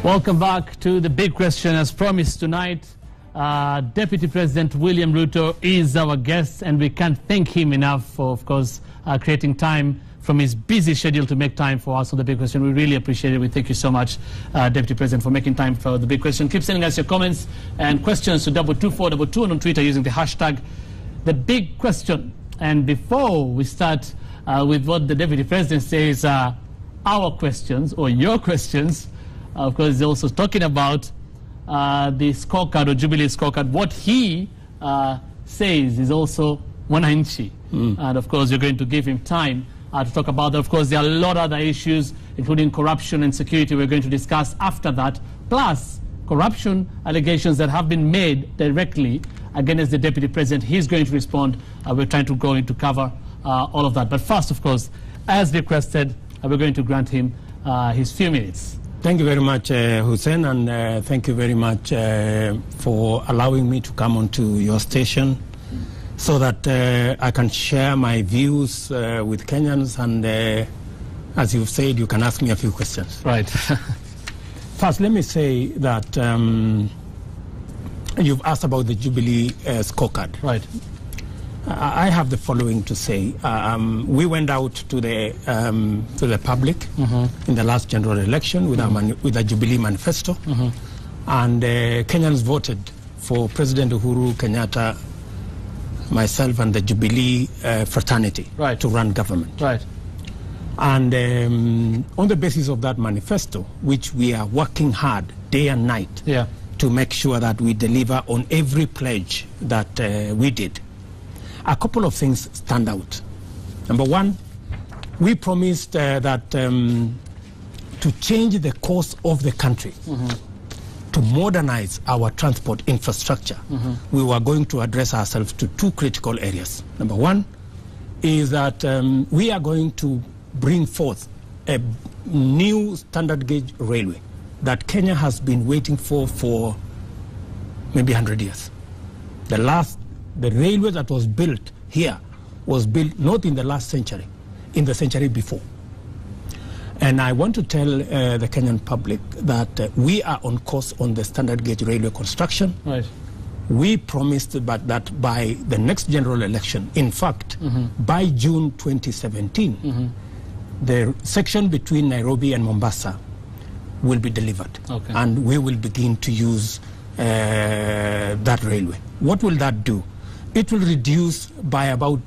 Welcome back to the big question. As promised tonight, Deputy President William Ruto is our guest, and we can't thank him enough for, of course, creating time from his busy schedule to make time for us on the big question. We really appreciate it. We thank you so much, Deputy President, for making time for the big question. Keep sending us your comments and questions to 22422 and on Twitter using the hashtag the big question. And before we start with what the Deputy President says, our questions or your questions, of course, he's also talking about the scorecard or Jubilee scorecard. What he says is also wananchi. And of course, you're going to give him time to talk about that. Of course, there are a lot of other issues, including corruption and security, we're going to discuss after that, plus corruption allegations that have been made directly against the Deputy President. He's going to respond. We're trying to go into cover all of that. But first, of course, as requested, we're going to grant him his few minutes. Thank you very much, Hussein, and thank you very much for allowing me to come onto your station so that I can share my views with Kenyans, and as you've said, you can ask me a few questions. Right. First, let me say that you've asked about the Jubilee scorecard. Right. I have the following to say. We went out to the public in the last general election with a Jubilee manifesto, and Kenyans voted for President Uhuru Kenyatta, myself, and the Jubilee fraternity to run government. Right. And on the basis of that manifesto, which we are working hard day and night to make sure that we deliver on every pledge that we did, a couple of things stand out. Number one, we promised that to change the course of the country, to modernize our transport infrastructure, we were going to address ourselves to two critical areas. Number one is that we are going to bring forth a new standard gauge railway that Kenya has been waiting for maybe 100 years. The railway that was built here was built not in the last century, in the century before. And I want to tell the Kenyan public that we are on course on the standard gauge railway construction. Right. We promised that by the next general election, in fact, by June 2017, the section between Nairobi and Mombasa will be delivered. Okay. And we will begin to use that railway. What will that do? It will reduce by about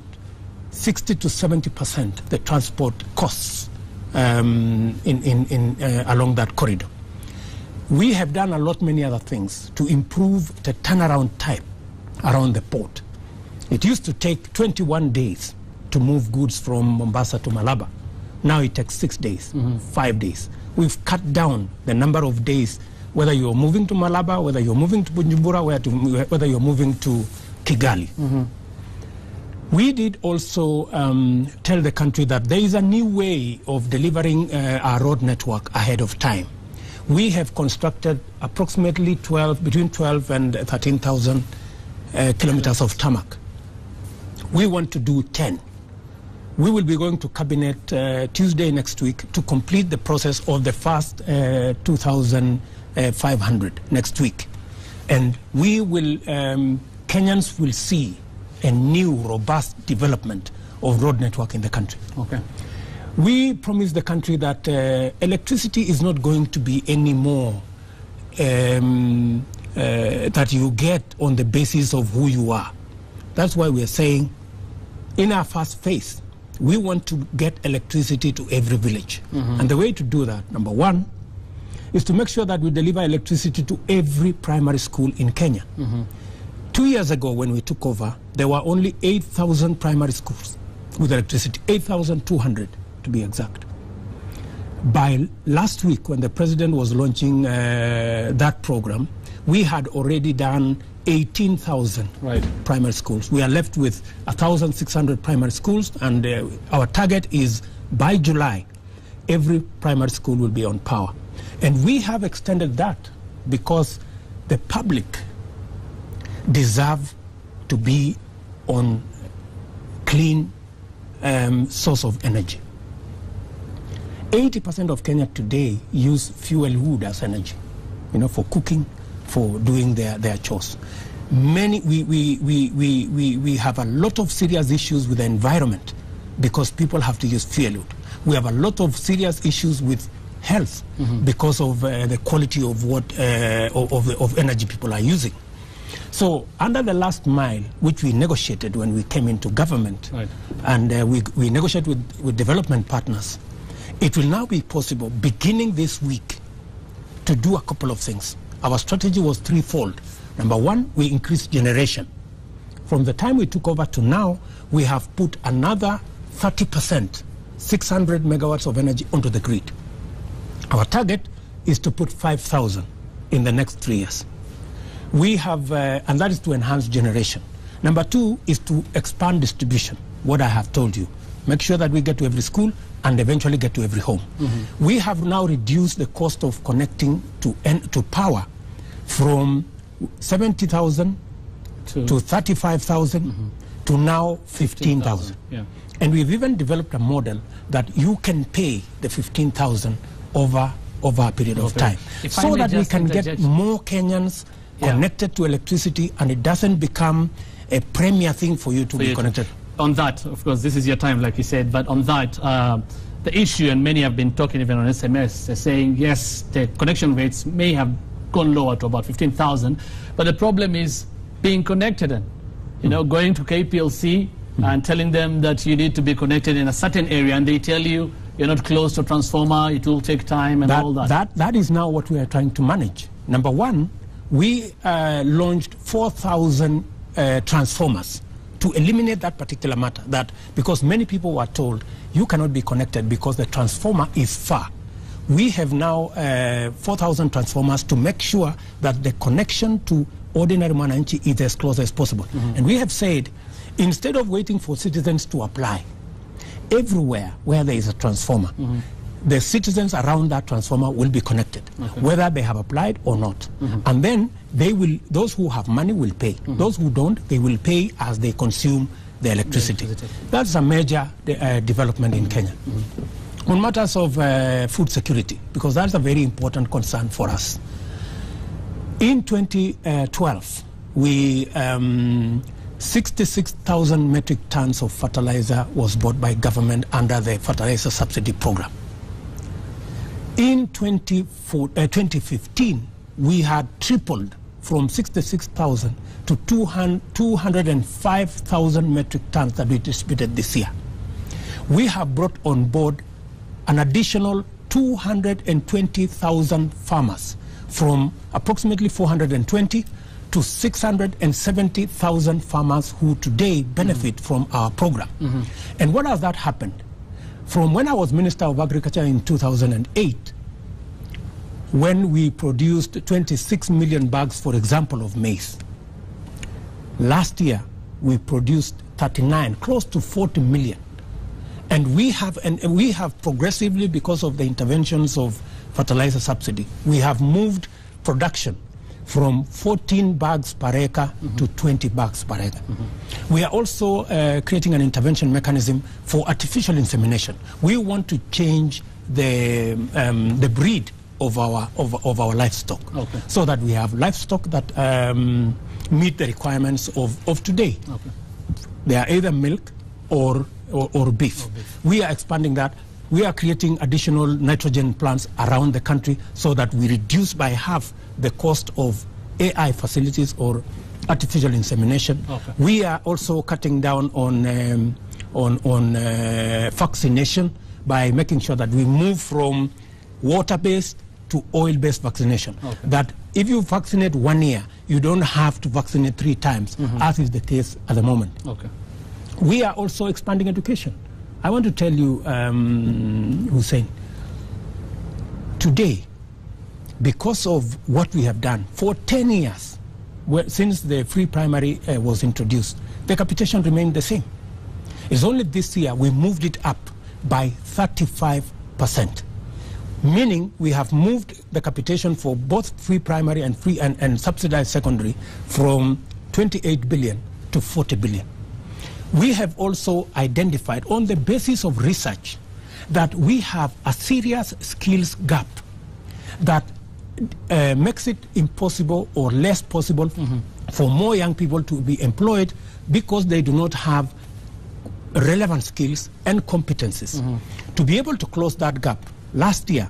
60 to 70% the transport costs along that corridor. We have done many other things to improve the turnaround time around the port. It used to take 21 days to move goods from Mombasa to Malaba. Now it takes 6 days, 5 days. We've cut down the number of days, whether you're moving to Malaba, whether you're moving to Bujumbura, whether you're moving to Kigali. We did also tell the country that there is a new way of delivering our road network ahead of time. We have constructed approximately between 12 and 13,000 kilometers of tarmac. We want to do 10. We will be going to Cabinet Tuesday next week to complete the process of the first 2,500 next week. And we will, Kenyans will see a new, robust development of road network in the country. Okay. We promised the country that electricity is not going to be any more that you get on the basis of who you are. That's why we're saying in our first phase, we want to get electricity to every village. And the way to do that, number one, is to make sure that we deliver electricity to every primary school in Kenya. 2 years ago, when we took over, there were only 8,000 primary schools with electricity, 8,200 to be exact. By last week, when the president was launching that program, we had already done 18,000 primary schools. We are left with 1,600 primary schools, and our target is by July, every primary school will be on power. And we have extended that because the public deserve to be on clean source of energy. 80% of Kenya today use fuel wood as energy. for cooking, for doing their chores. We have a lot of serious issues with the environment because people have to use fuel. We have a lot of serious issues with health because of the quality of what of energy people are using. So under the last mile, which we negotiated when we came into government, right, and we negotiated with development partners, it will now be possible, beginning this week, to do a couple of things. Our strategy was threefold. Number one, we increased generation. From the time we took over to now, we have put another 30%, 600 megawatts of energy onto the grid. Our target is to put 5,000 in the next 3 years. We have, and that is to enhance generation. Number two is to expand distribution, what I have told you. Make sure that we get to every school and eventually get to every home. We have now reduced the cost of connecting to power from 70,000 to 35,000 to now 15,000. Yeah. And we've even developed a model that you can pay the 15,000 over a period of time, so that we can get more Kenyans connected to electricity, and it doesn't become a premier thing for you to be connected. On that, of course, this is your time, like you said, but on that, the issue, and many have been talking even on SMS, saying, yes, the connection rates may have gone lower to about 15,000, but the problem is being connected and, going to KPLC and telling them that you need to be connected in a certain area, and they tell you you're not close to a transformer, it will take time and all that. That is now what we are trying to manage. Number one, we launched 4,000 transformers to eliminate that particular matter, that because many people were told you cannot be connected because the transformer is far. We have now 4,000 transformers to make sure that the connection to ordinary mwananchi is as close as possible. And we have said, instead of waiting for citizens to apply, everywhere where there is a transformer, the citizens around that transformer will be connected, whether they have applied or not. And then those who have money will pay. Those who don't, they will pay as they consume the electricity. That's a major development in Kenya. On matters of food security, because that's a very important concern for us. In 2012, we 66,000 metric tons of fertilizer was bought by government under the fertilizer subsidy program. In 2015, we had tripled from 66,000 to 205,000 metric tons that we distributed this year. We have brought on board an additional 220,000 farmers, from approximately 420 to 670,000 farmers who today benefit from our program. And what has that happened? From when I was Minister of Agriculture in 2008, when we produced 26 million bags, for example, of maize. Last year, we produced 39, close to 40 million. And we have progressively, because of the interventions of fertilizer subsidy, we have moved production from 14 bags per acre to 20 bags per acre. We are also creating an intervention mechanism for artificial insemination. We want to change the breed of our livestock, so that we have livestock that meet the requirements of today. They are either milk or beef. We are expanding that. We are creating additional nitrogen plants around the country so that we reduce by half the cost of AI facilities or artificial insemination. We are also cutting down on vaccination by making sure that we move from water-based to oil-based vaccination. That if you vaccinate 1 year, you don't have to vaccinate 3 times, as is the case at the moment. We are also expanding education. I want to tell you, Hussein, today, because of what we have done for 10 years, since the free primary was introduced, the capitation remained the same. It's only this year we moved it up by 35%. Meaning we have moved the capitation for both free primary and free and subsidized secondary from 28 billion to 40 billion. We have also identified, on the basis of research, that we have a serious skills gap, that makes it impossible or less possible for more young people to be employed because they do not have relevant skills and competencies. To be able to close that gap, last year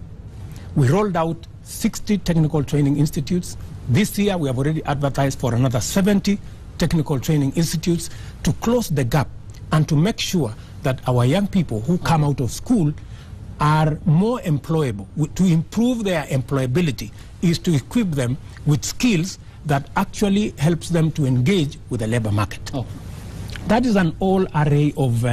we rolled out 60 technical training institutes. This year we have already advertised for another 70 technical training institutes to close the gap and to make sure that our young people who come out of school are more employable. To improve their employability is to equip them with skills that actually helps them to engage with the labor market. That is an all array of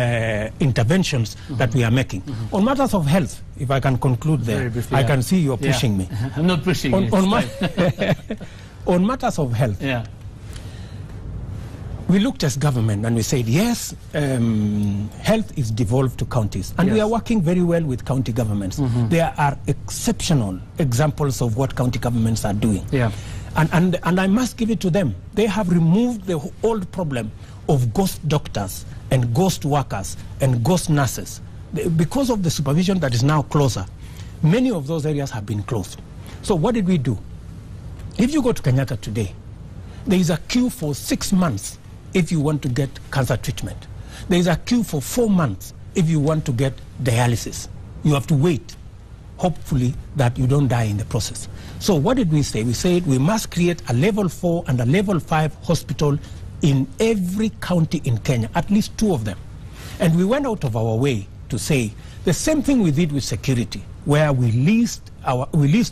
interventions that we are making. On matters of health, if I can conclude there, briefly, I can see you're pushing me. I'm not pushing you. On matters of health, we looked as government and we said, yes, health is devolved to counties. And we are working very well with county governments. There are exceptional examples of what county governments are doing. And I must give it to them. They have removed the old problem of ghost doctors and ghost workers and ghost nurses. Because of the supervision that is now closer, many of those areas have been closed. So what did we do? If you go to Kenyatta today, there is a queue for 6 months if you want to get cancer treatment. There is a queue for 4 months if you want to get dialysis. You have to wait, hopefully that you don't die in the process. So what did we say? We said we must create a level 4 and a level 5 hospital in every county in Kenya, at least 2 of them. And we went out of our way to say the same thing we did with security, where we leased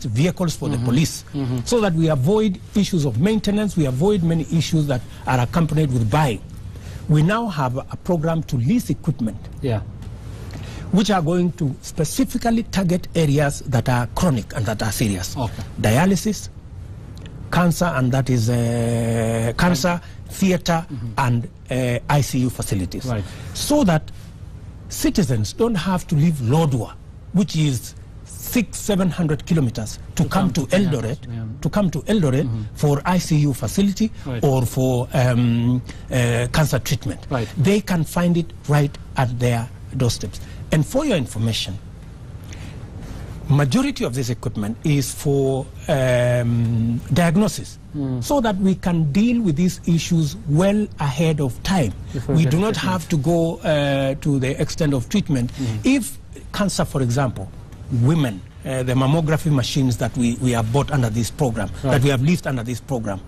vehicles for the police, so that we avoid issues of maintenance, we avoid many issues that are accompanied with buying. We now have a program to lease equipment, which are going to specifically target areas that are chronic and that are serious. Dialysis, cancer, and that is cancer, theater, and ICU facilities. So that citizens don't have to leave Lodwar, which is 600-700 kilometers to come to Eldoret, for ICU facility or for cancer treatment. They can find it right at their doorsteps. And for your information, majority of this equipment is for diagnosis, so that we can deal with these issues well ahead of time. We do not have to go to the extent of treatment. If cancer, for example, women, the mammography machines that we have bought under this program, that we have leased under this program,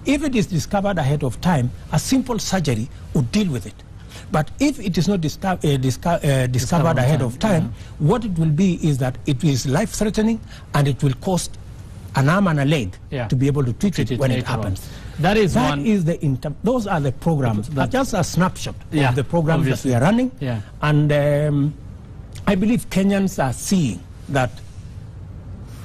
if it is discovered ahead of time, a simple surgery would deal with it. But if it is not discovered ahead of time, what it will be is that it is life-threatening and it will cost an arm and a leg to be able to treat it when it happens. Those are the programs. Just a snapshot of the programs that we are running. And I believe Kenyans are seeing that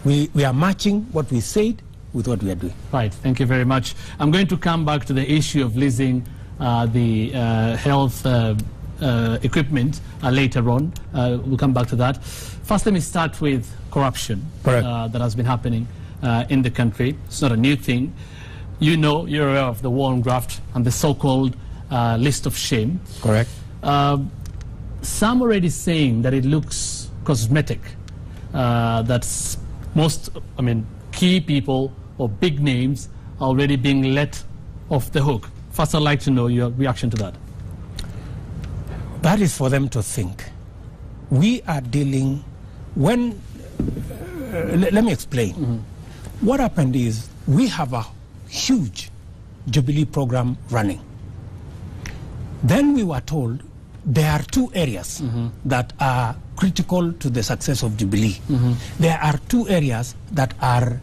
we are matching what we said with what we are doing. Thank you very much. I'm going to come back to the issue of leasing the health equipment later on. We'll come back to that. First, let me start with corruption that has been happening in the country. It's not a new thing. You're aware of the war on graft and the so-called list of shame. Some already saying that it looks cosmetic, that's key people or big names are already being let off the hook. First, I'd like to know your reaction to that. That is for them to think. We are dealing, let me explain. What happened is we have a huge Jubilee program running. Then we were told there are 2 areas that are critical to the success of Jubilee. There are 2 areas that are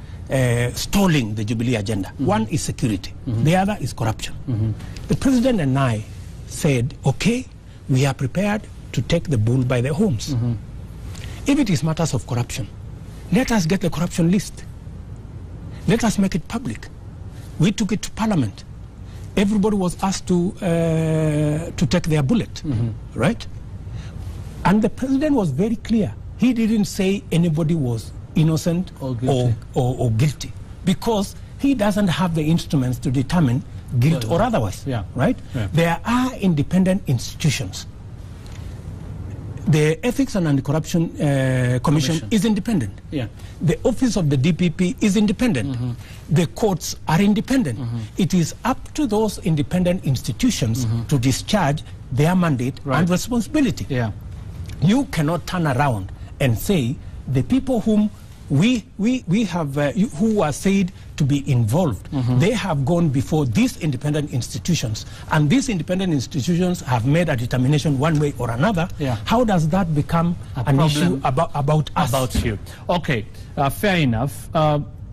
stalling the Jubilee agenda. One is security, the other is corruption. The president and I said, okay, we are prepared to take the bull by the horns. If it is matters of corruption, let us get the corruption list. Let us make it public. We took it to Parliament. Everybody was asked to take their bullet, right? And the president was very clear. He didn't say anybody was innocent or guilty, because he doesn't have the instruments to determine guilt or otherwise, right? There are independent institutions. The Ethics and Anti-Corruption Commission is independent. Yeah. The office of the DPP is independent. The courts are independent. It is up to those independent institutions to discharge their mandate and responsibility. Yeah. You cannot turn around and say the people whom we have who are said to be involved, they have gone before these independent institutions, and these independent institutions have made a determination one way or another. Yeah. How does that become an issue about us? About you. Okay, fair enough.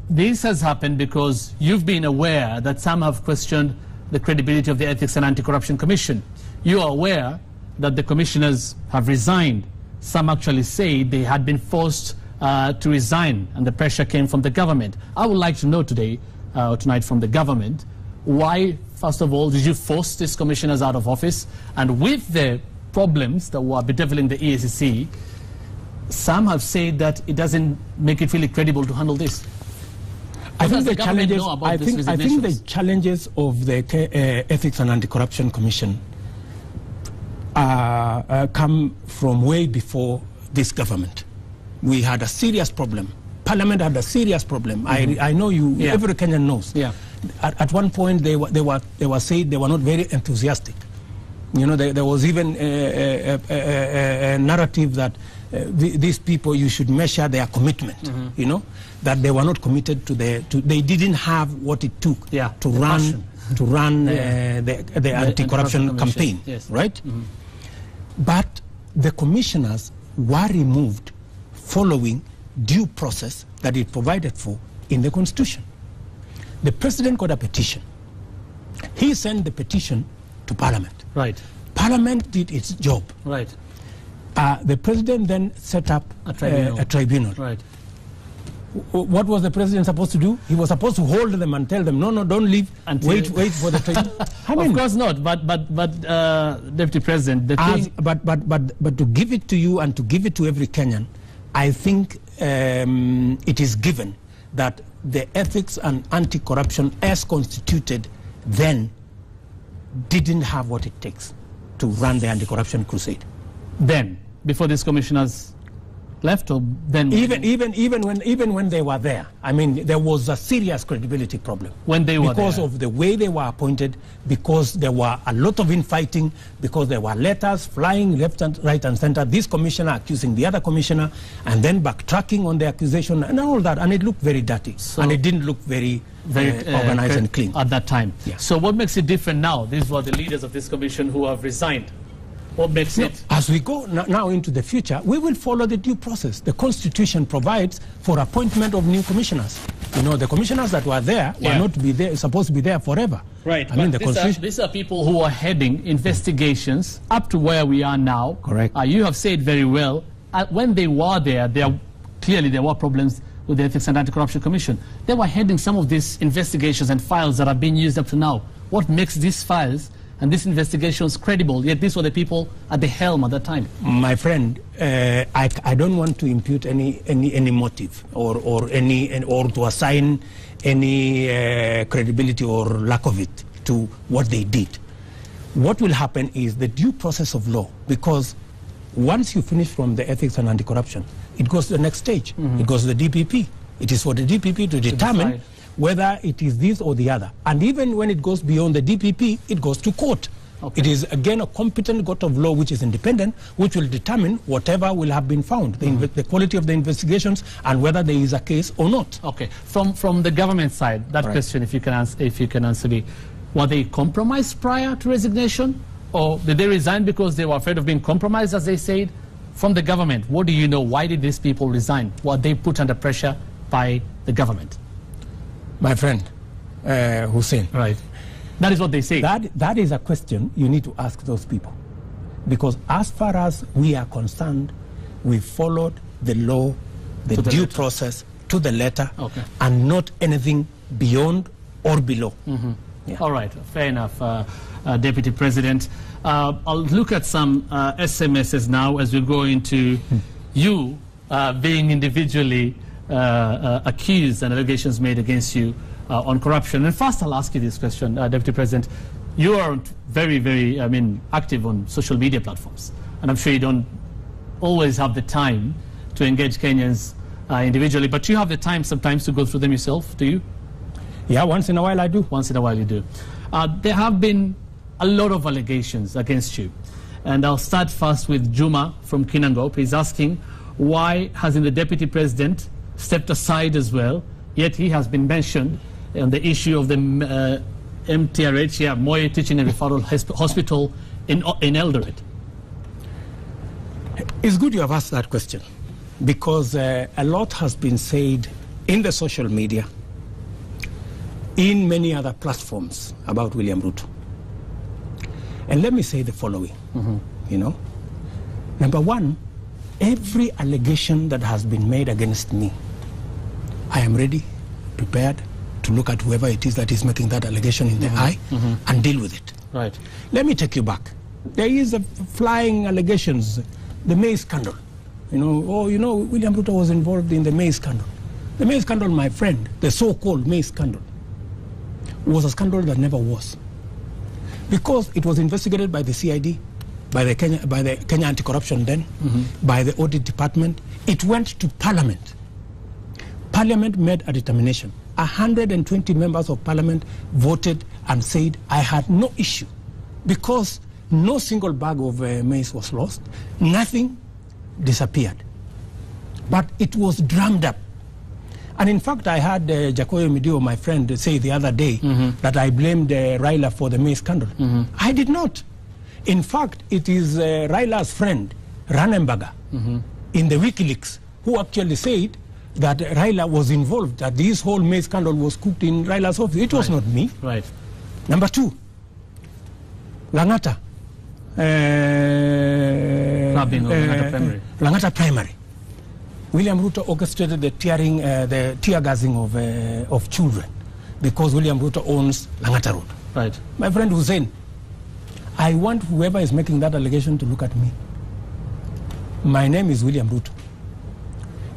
This has happened because you've been aware that some have questioned the credibility of the Ethics and Anti-Corruption Commission. You are aware that the commissioners have resigned. Some actually say they had been forced to resign, and the pressure came from the government. I would like to know today, or tonight, from the government, why, first of all, did you force these commissioners out of office? And with the problems that were bedeviling the EACC, some have said that it doesn't make it really credible to handle this. I think the challenges of the Ethics and Anti-Corruption Commission come from way before this government. We had a serious problem. Parliament had a serious problem. I know you. Yeah. Every Kenyan knows. Yeah. At one point, they were saying they were not very enthusiastic. You know, there was even a narrative that these people, you should measure their commitment. You know, that they were not committed to they didn't have what it took to run the anti-corruption campaign. Yes. Right. But the commissioners were removed following due process that it provided for in the Constitution. The president got a petition. He sent the petition to Parliament. Right. Parliament did its job. Right. The president then set up a tribunal. Right. What was the president supposed to do? He was supposed to hold them and tell them, no, don't leave. Wait for the tribunal. Of course not. But Deputy President, the thing. But to give it to you and to give it to every Kenyan, I think it is given that the Ethics and Anti-Corruption as constituted then didn't have what it takes to run the anti-corruption crusade. Then, before these commissioners left, or then even when they were there, I mean, there was a serious credibility problem when they were because there. Of the way they were appointed, because there were a lot of infighting, because there were letters flying left and right and center. This commissioner accusing the other commissioner, and then backtracking on the accusation and all that, and it looked very dirty, and it didn't look very organized and clean at that time. Yeah. So what makes it different now? These were the leaders of this commission who have resigned. What makes it? As we go now into the future, we will follow the due process. The Constitution provides for appointment of new commissioners. You know, the commissioners that were there were not supposed to be there forever. Right. I mean, these are people who are heading investigations up to where we are now. Correct. You have said very well, when they were there, clearly there were problems with the Ethics and Anti-Corruption Commission. They were heading some of these investigations and files that are being used up to now. What makes these files and these investigations credible? Yet these were the people at the helm at that time. My friend, I don't want to impute any motive or to assign any credibility or lack of it to what they did. What will happen is the due process of law, because once you finish from the Ethics and Anti-Corruption, it goes to the next stage. It goes to the DPP. It is for the DPP to determine whether it is this or the other. And even when it goes beyond the DPP, it goes to court. Okay. It is, again, a competent court of law which is independent, which will determine whatever will have been found, the quality of the investigations, and whether there is a case or not. Okay. From the government side, that question, if you can answer me, were they compromised prior to resignation? Or did they resign because they were afraid of being compromised, as they said? From the government, what do you know? Why did these people resign? Were they put under pressure by the government? My friend, Hussein. Right. That is what they say. That is a question you need to ask those people. Because as far as we are concerned, we followed the law, the due process to the letter, and not anything beyond or below. Yeah. All right, fair enough, Deputy President. I'll look at some SMSs now as we go into you being individually accused and allegations made against you on corruption. And first, I'll ask you this question, Deputy President. You are very, very, active on social media platforms, and I'm sure you don't always have the time to engage Kenyans individually, but you have the time sometimes to go through them yourself, do you? Yeah, once in a while I do. Once in a while you do. There have been a lot of allegations against you. And I'll start first with Juma from Kinangop. He's asking, why hasn't the deputy president stepped aside as well? Yet he has been mentioned on the issue of the MTRH, Moy Teaching and Referral Hospital in Eldoret. It's good you have asked that question, because a lot has been said in the social media, in many other platforms about William Ruto. And let me say the following, you know. Number one, every allegation that has been made against me, I am ready, prepared to look at whoever it is that is making that allegation in the eye and deal with it. Right. Let me take you back. There is a flying allegations, the May scandal. You know, oh, you know, William Ruto was involved in the May scandal. The May scandal, my friend, the so-called May scandal, was a scandal that never was. Because it was investigated by the CID, by the Kenya Anti-Corruption then, by the Audit Department. It went to Parliament. Parliament made a determination. 120 members of Parliament voted and said, I had no issue, because no single bag of maize was lost. Nothing disappeared. But it was drummed up. And in fact, I had Jacoyo Midio, my friend, say the other day that I blamed Raila for the maize scandal. I did not. In fact, it is Raila's friend, Ranenberger, in the WikiLeaks, who actually said that Raila was involved, that this whole maize scandal was cooked in Raila's office. It was not me. Right. Number two, Langata. Langata Primary. William Ruto orchestrated the tear gassing of children, because William Ruto owns Langata Road. Right. My friend Hussein, I want whoever is making that allegation to look at me. My name is William Ruto.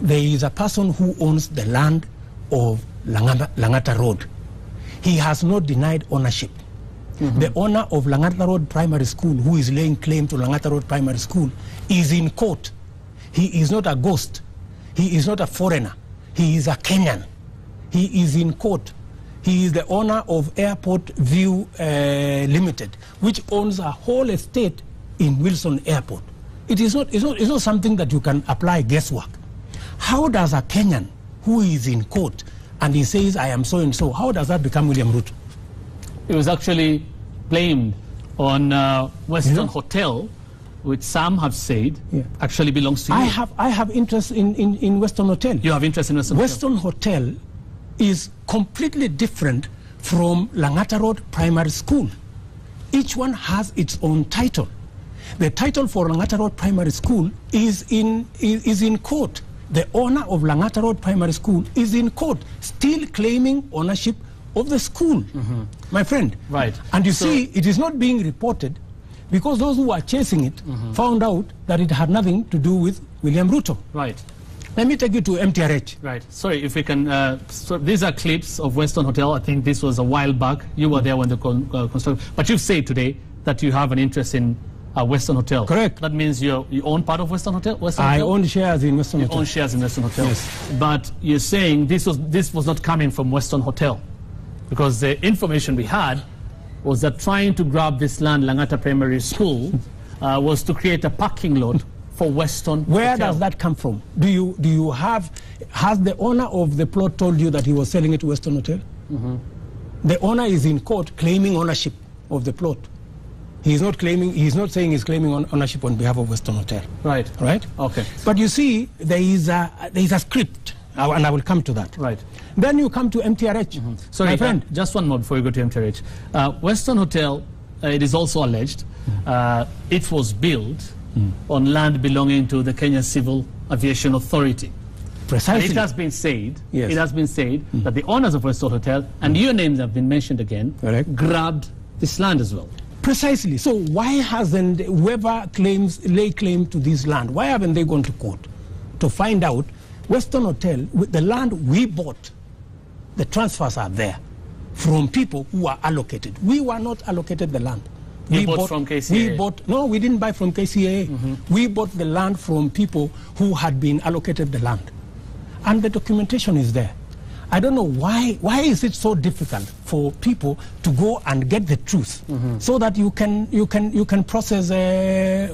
There is a person who owns the land of Langata Road. He has not denied ownership. The owner of Langata Road Primary School, who is laying claim to Langata Road Primary School, is in court. He is not a ghost. He is not a foreigner. He is a Kenyan. He is in court. He is the owner of Airport View Limited, which owns a whole estate in Wilson Airport. It's not something that you can apply guesswork. How does a Kenyan who is in court and he says, I am so and so, how does that become William Ruto? It was actually blamed on Western Hotel, which some have said actually belongs to you. I have interest in Western Hotel. You have interest in Western Hotel? Western Hotel is completely different from Langata Road Primary School. Each one has its own title. The title for Langata Road Primary School is in court. The owner of Langata Road Primary School is in court, still claiming ownership of the school, my friend. Right. And you see, it is not being reported because those who are chasing it found out that it had nothing to do with William Ruto. Right. Let me take you to MTRH. Right. Sorry, if we can. So these are clips of Western Hotel. I think this was a while back. You were there when the construction. But you've said today that you have an interest in Western Hotel. Correct. That means you own part of Western Hotel. I own shares in Western Hotel. You own shares in Western Hotel. Yes. But you're saying this was not coming from Western Hotel, because the information we had was that trying to grab this land, Langata Primary School, was to create a parking lot for Western Where Hotel. does that come from? Do you have, has the owner of the plot told you that he was selling it to Western Hotel? The owner is in court claiming ownership of the plot. He's not saying he's claiming ownership on behalf of Western Hotel. Right. Right? Okay. But you see, there is a script, and I will come to that. Right. Then you come to MTRH. Sorry, my friend. Just one more before you go to MTRH. Western Hotel, it is also alleged, it was built on land belonging to the Kenya Civil Aviation Authority. Precisely. And it has been said, Yes. that the owners of Western Hotel, and your names have been mentioned again, Correct. grabbed this land as well. Precisely. So why hasn't whoever lay claim to this land, why haven't they gone to court to find out Western Hotel, with the land we bought, the transfers are there from people who are allocated. We were not allocated the land. You bought from KCAA? No, we didn't buy from KCAA. We bought the land from people who had been allocated the land. And the documentation is there. I don't know why is it so difficult for people to go and get the truth so that you can process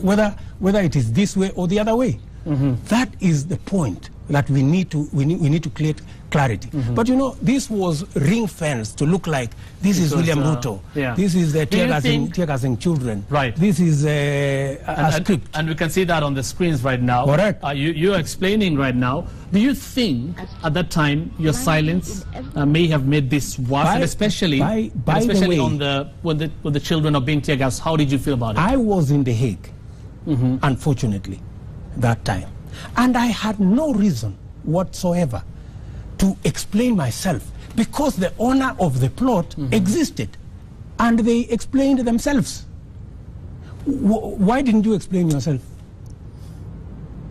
whether it is this way or the other way. That is the point that we need to create clarity. But you know, this was ring fenced to look like this is William Ruto. Yeah. This is tear gassing children. Right. This is a script. And we can see that on the screens right now. Correct. You're explaining right now. Do you think at that time your silence may have made this worse, and especially the way, on when the children are being tear gassed? How did you feel about it? I was in The Hague, unfortunately, that time. And I had no reason whatsoever to explain myself because the owner of the plot existed and they explained themselves. Why didn't you explain yourself?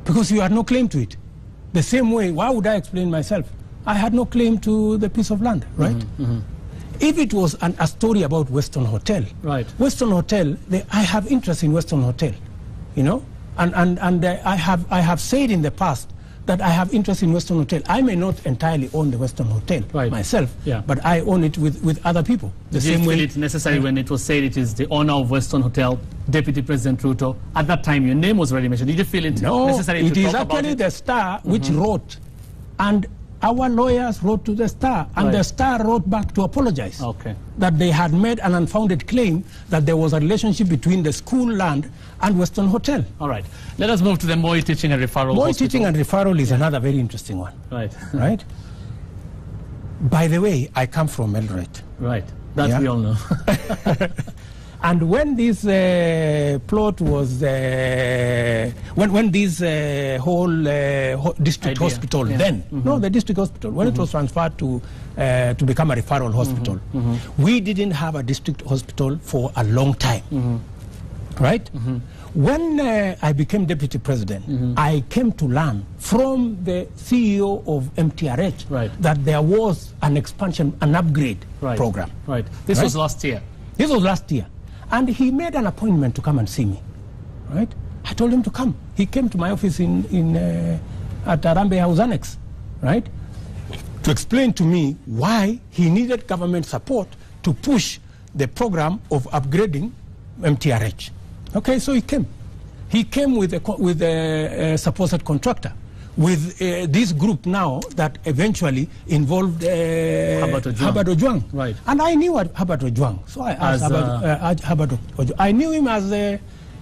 Because you had no claim to it. The same way, why would I explain myself? I had no claim to the piece of land, right? If it was a story about Western Hotel, right? Western Hotel, I have interest in Western Hotel, you know? And I have said in the past that I have interest in Western Hotel. I may not entirely own the Western Hotel myself, but I own it with other people. Did you feel it necessary when it was said it is the owner of Western Hotel, Deputy President Ruto? At that time, your name was already mentioned. Did you feel it necessary to talk about it? It is actually the Star which wrote, and our lawyers wrote to the Star, and the Star wrote back to apologize. That they had made an unfounded claim that there was a relationship between the school land and Western Hotel. All right. Let us move to the Moi Teaching and Referral Moi Teaching and Referral is another very interesting one. Right? By the way, I come from Eldoret. Right. That we all know. And when this plot was, when this whole district hospital the district hospital, when it was transferred to become a referral hospital, we didn't have a district hospital for a long time, right? When I became deputy president, I came to learn from the CEO of MTRH that there was an expansion, an upgrade program. This was last year. This was last year. And he made an appointment to come and see me, right? I told him to come. He came to my office at Arambe House Annex, right? To explain to me why he needed government support to push the program of upgrading MTRH. Okay, so he came. He came with a supposed contractor, with this group now that eventually involved Herbert Ojwang. Right. And I knew Herbert Ojwang. So I asked Herbert Ojwang. I knew him as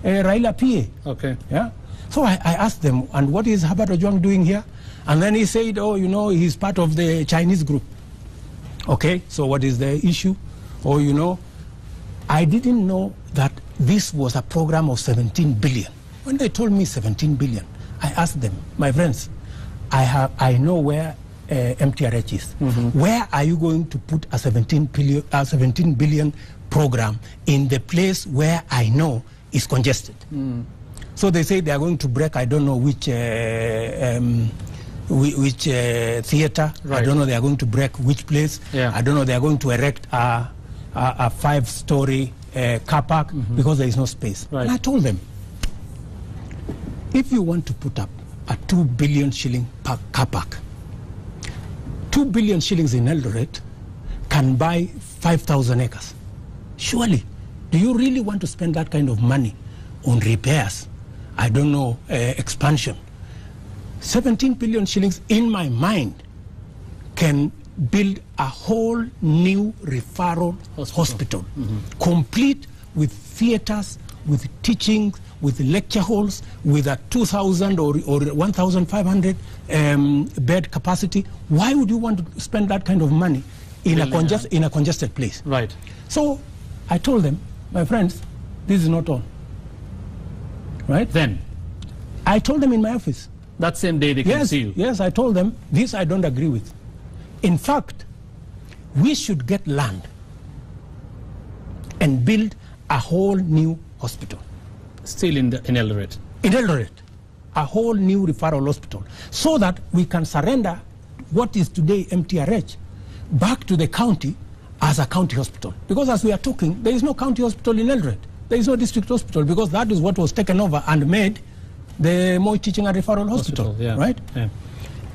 Raila PA. Okay. Yeah. So I asked them, and what is Herbert Ojwang doing here? And then he said, oh, you know, he's part of the Chinese group. Okay, so what is the issue? Oh, you know, I didn't know that this was a program of 17 billion. When they told me 17 billion, I asked them, my friends, I know where MTRH is. Where are you going to put a 17 billion program in the place where I know is congested? So they say they are going to break, I don't know which theater. I don't know they are going to break which place. I don't know they are going to erect a 5-story car park because there is no space. And I told them, if you want to put up a 2 billion shilling car park, 2 billion shillings in Eldoret can buy 5,000 acres. Surely, do you really want to spend that kind of money on repairs? I don't know, expansion. 17 billion shillings in my mind can build a whole new referral hospital. Complete with theaters, with teaching, with lecture halls, with a 2,000 or 1,500 bed capacity. Why would you want to spend that kind of money in a congested place? Right. So I told them, my friends, this is not on. Right? Then? I told them in my office. That same day they came to see you? Yes, I told them, this I don't agree with. In fact, we should get land and build a whole new hospital. Still in Eldoret? In Eldoret. A whole new referral hospital. So that we can surrender what is today MTRH back to the county as a county hospital. Because as we are talking, there is no county hospital in Eldoret. There is no district hospital because that is what was taken over and made the Moi Teaching and Referral Hospital, yeah. right? Yeah.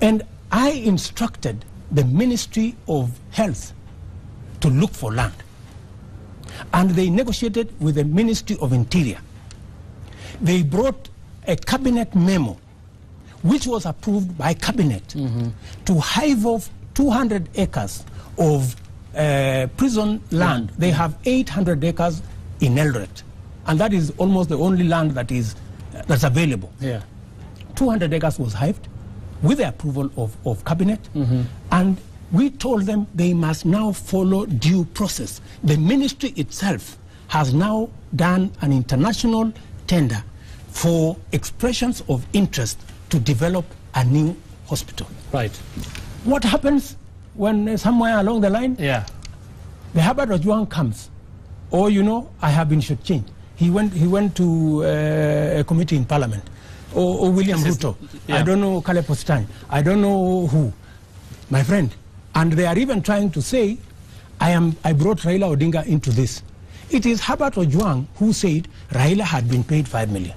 And I instructed the Ministry of Health to look for land. And they negotiated with the Ministry of Interior. They brought a cabinet memo, which was approved by cabinet, to hive off 200 acres of prison land. They have 800 acres in Eldoret, and that is almost the only land that's available. Yeah. 200 acres was hived with the approval of cabinet, and we told them they must now follow due process. The ministry itself has now done an international tender for expressions of interest to develop a new hospital. Right. What happens when somewhere along the line, Yeah. the Herbert Ojwang comes, or I have been shortchanged. He went to a committee in Parliament, or William Ruto. Yeah. I don't know Kale Postani. I don't know who, my friend. And they are even trying to say, I brought Raila Odinga into this. It is Herbert Ojwang who said Raila had been paid 5 million.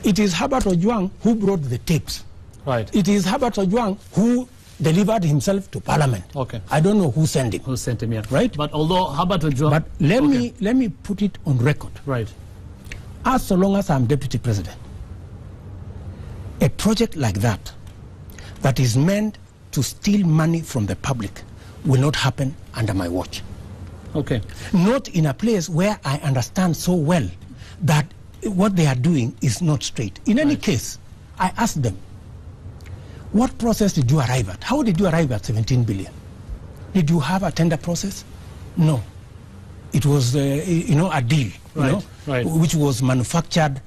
It is Herbert Ojwang who brought the tapes. Right. It is Herbert Ojwang who delivered himself to Parliament. Okay. I don't know who sent him. Who sent him here? Right. But although Herbert Ojwang... But let me put it on record. Right. As so long as I'm deputy president, a project like that is meant to steal money from the public will not happen under my watch. Okay. Not in a place where I understand so well that what they are doing is not straight. In any case, I asked them, what process did you arrive at? How did you arrive at 17 billion? Did you have a tender process? No. It was, a deal, Right. which was manufactured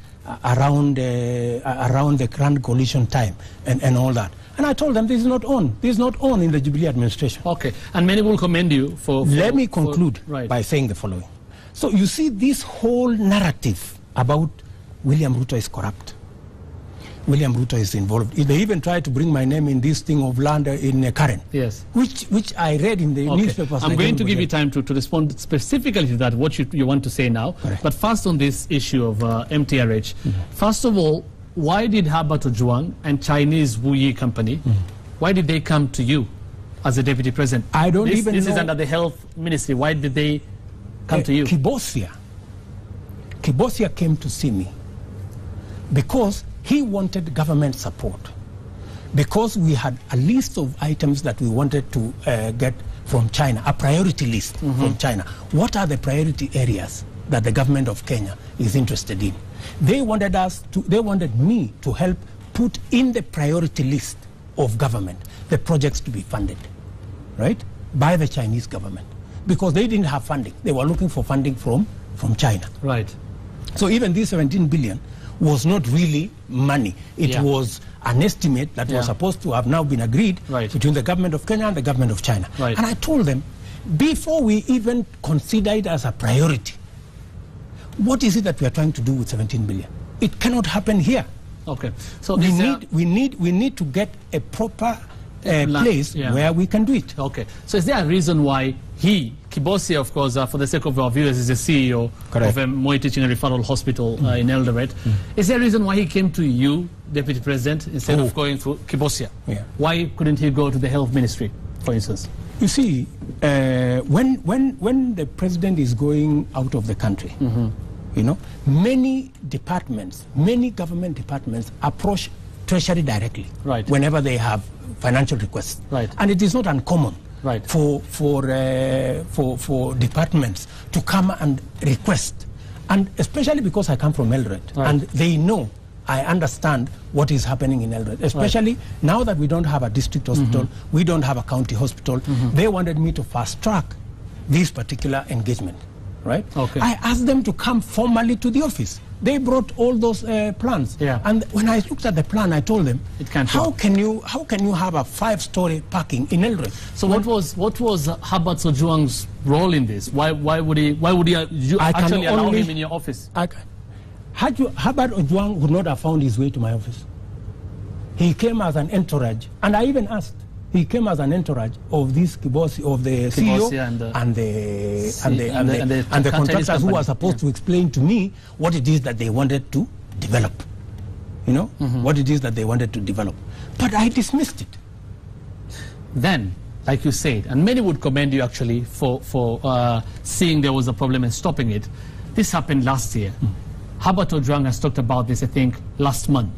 around the Grand Coalition time and all that. And I told them this is not on. This is not on in the Jubilee administration. Okay. And many will commend you for Let me conclude right. by saying the following. So you see this whole narrative about William Ruto is corrupt. William Ruto is involved. They even tried to bring my name in this thing of land in Karen. Yes. Which I read in the newspapers. I'm going to give you time to respond specifically to that, what you want to say now. Correct. But first on this issue of MTRH. First of all, why did Herbert Ojwang and Chinese Wu Yi Company, why did they come to you as a deputy president? I don't even know. This is under the health ministry. Why did they come to you? Kibosia came to see me because he wanted government support, because we had a list of items that we wanted to get from China, a priority list from China. What are the priority areas that the government of Kenya is interested in? They wanted me to help put in the priority list of government the projects to be funded, right, by the Chinese government, because they didn't have funding. They were looking for funding from China. Right. So even this 17 billion was not really money. It was an estimate that was supposed to have now been agreed between the government of Kenya and the government of China. Right. And I told them, before we even consider it as a priority, what is it that we are trying to do with 17 billion? It cannot happen here. Okay. So we need to get a proper place where we can do it. Okay. So is there a reason why Kibosia, of course, for the sake of our viewers, is the CEO of Moi Teaching and Referral Hospital in Eldoret. Is there a reason why he came to you, Deputy President, instead of going through Kibosia? Yeah. Why couldn't he go to the Health Ministry, for instance? You see, when the president is going out of the country, many departments, many government departments approach Treasury directly whenever they have financial requests. Right. And it is not uncommon for departments to come and request, and especially because I come from Eldoret, and they know I understand what is happening in Eldoret, especially now that we don't have a district hospital, we don't have a county hospital. They wanted me to fast track this particular engagement, right? Okay. I asked them to come formally to the office. They brought all those plans, and when I looked at the plan, I told them, how can you have a 5-story parking in Eldoret? So what was Herbert Ojwang's role in this? Why would you actually allow him in your office? Herbert Ojwang would not have found his way to my office. He came as an entourage, and I even asked, He came as an entourage of this Kibosi, of the CEO and the contractors who were supposed to explain to me what it is that they wanted to develop. You know, what it is that they wanted to develop. But I dismissed it. Then, like you said, and many would commend you actually for seeing there was a problem and stopping it. This happened last year. Herbert Ojwang has talked about this, I think, last month.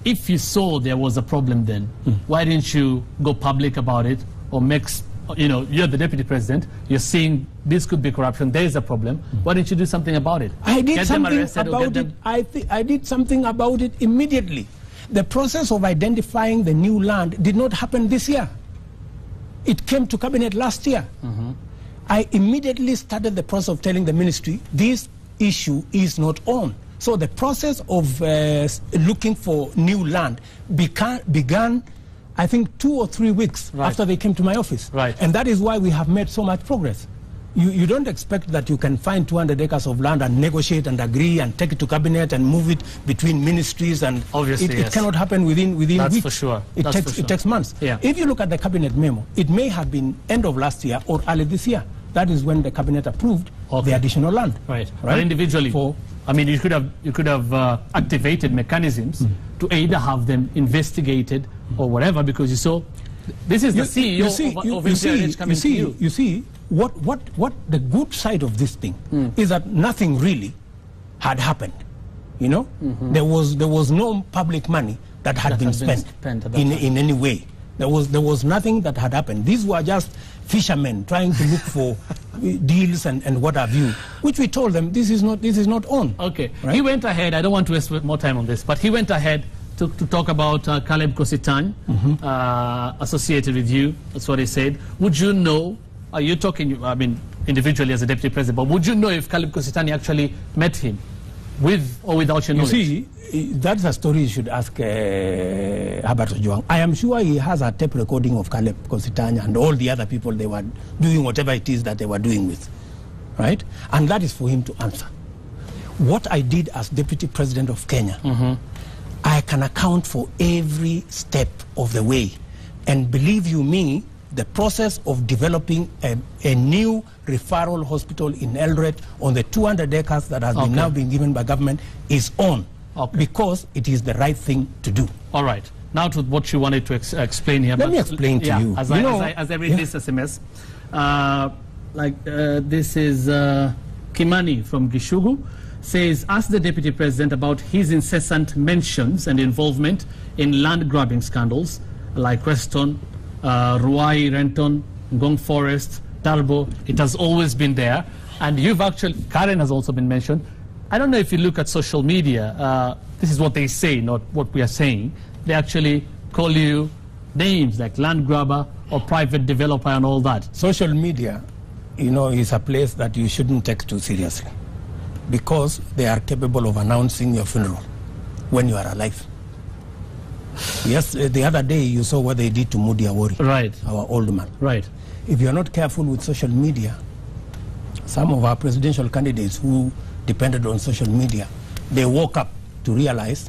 If you saw there was a problem then, why didn't you go public about it or make, you know, you're the deputy president, you're seeing this could be corruption, there is a problem, why didn't you do something about it? I did something about it. I did something about it immediately. The process of identifying the new land did not happen this year. It came to cabinet last year. I immediately started the process of telling the ministry this issue is not on. So the process of looking for new land began, I think, 2 or 3 weeks after they came to my office. And that is why we have made so much progress. You don't expect that you can find 200 acres of land and negotiate and agree and take it to cabinet and move it between ministries, and obviously it cannot happen within That's weeks. For sure. It takes months. If you look at the cabinet memo, it may have been end of last year or early this year. That is when the cabinet approved the additional land. But individually, I mean, you could have activated mechanisms to either have them investigated or whatever, because you saw this is the CEO of MPRH coming to you. You see, what the good side of this thing is that nothing really had happened. You know, there was no public money that had been spent in any way. There was nothing that had happened. These were just fishermen trying to look for deals and what have you, which we told them this is not on. Okay, he went ahead. I don't want to waste more time on this, but he went ahead to talk about Caleb Kositany associated with you. That's what he said. Would you know? Are you talking? I mean, individually as a deputy president, but would you know if Caleb Kositany actually met him, with or without your knowledge? You see, that's a story you should ask Herbert Ojwang. I am sure he has a tape recording of Caleb Kositany and all the other people they were doing whatever it is that they were doing with, right? And that is for him to answer. What I did as deputy president of Kenya, I can account for every step of the way. And believe you me, the process of developing a new referral hospital in Eldoret on the 200 acres that has now been given by government is on, because it is the right thing to do. All right. Now to what you wanted to explain here. Let me explain to you. As I read this SMS, this is Kimani from Gishugu, says, ask the deputy president about his incessant mentions and involvement in land grabbing scandals like Weston, Ruai, Renton, Ngong Forest, Darbo. It has always been there. And you've actually, Karen has also been mentioned. I don't know if you look at social media, this is what they say, not what we are saying. They actually call you names like land grabber or private developer and all that. Social media, you know, is a place that you shouldn't take too seriously, because they are capable of announcing your funeral when you are alive. Yes, the other day you saw what they did to Mudi Awori, our old man. If you are not careful with social media, some of our presidential candidates who depended on social media, they woke up to realize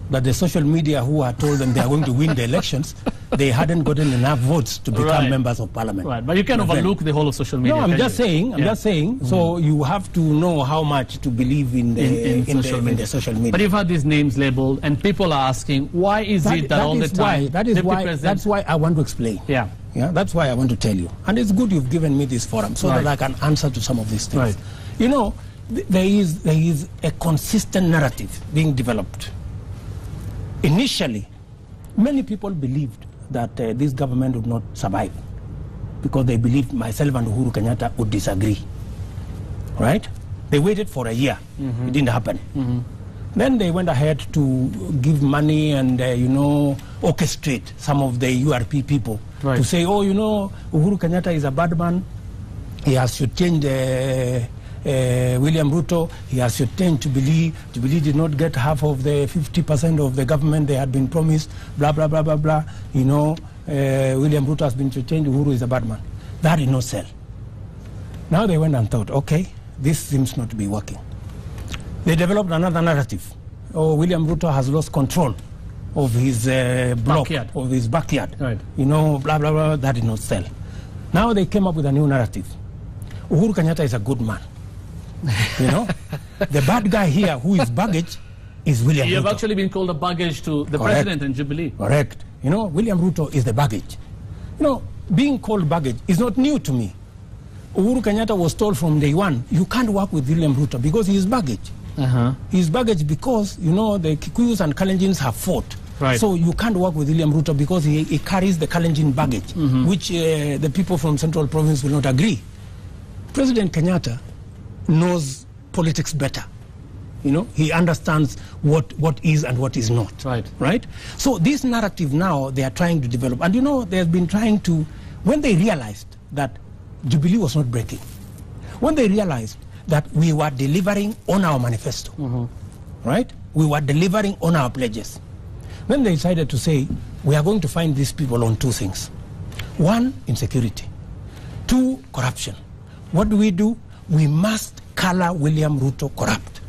that the social media who had told them they are going to win the elections, they hadn't gotten enough votes to become members of parliament. But you can overlook the whole of social media. No, I'm just saying. So you have to know how much to believe in the social media. But you've had these names labeled, and people are asking, why is it that all the time? That's why I want to explain. That's why I want to tell you. And it's good you've given me this forum so that I can answer to some of these things. You know, there is a consistent narrative being developed. Initially, many people believed that this government would not survive because they believed myself and Uhuru Kenyatta would disagree. Right? They waited for a year. It didn't happen. Then they went ahead to give money and, orchestrate some of the URP people to say, oh, Uhuru Kenyatta is a bad man. He has to change William Ruto. He has shortchanged Jubilee. Jubilee did not get half of the 50% of the government they had been promised, blah, blah, blah, blah, blah. William Ruto has been shortchanged. Uhuru is a bad man. That did not sell. Now they went and thought, okay, this seems not to be working. They developed another narrative. Oh, William Ruto has lost control of his block, of his backyard. Right. You know, blah, blah, blah, that did not sell. Now they came up with a new narrative. Uhuru Kenyatta is a good man. You know, the bad guy here who is baggage is William Ruto. You have actually been called a baggage to the president in Jubilee. Correct. You know, William Ruto is the baggage. You know, being called baggage is not new to me. Uhuru Kenyatta was told from day one, you can't work with William Ruto because he is baggage. He is baggage because, you know, the Kikuyus and Kalenjins have fought. Right. So you can't work with William Ruto because he carries the Kalenjin baggage, which the people from Central Province will not agree. President Kenyatta knows politics better. You know, he understands what is and what is not. Right. Right? So this narrative now they are trying to develop. And you know, they have been trying to, when they realized that Jubilee was not breaking, when they realized that we were delivering on our manifesto, right? We were delivering on our pledges. Then they decided to say, we are going to find these people on two things. One, insecurity. Two, corruption. What do? We must color William Ruto corrupt.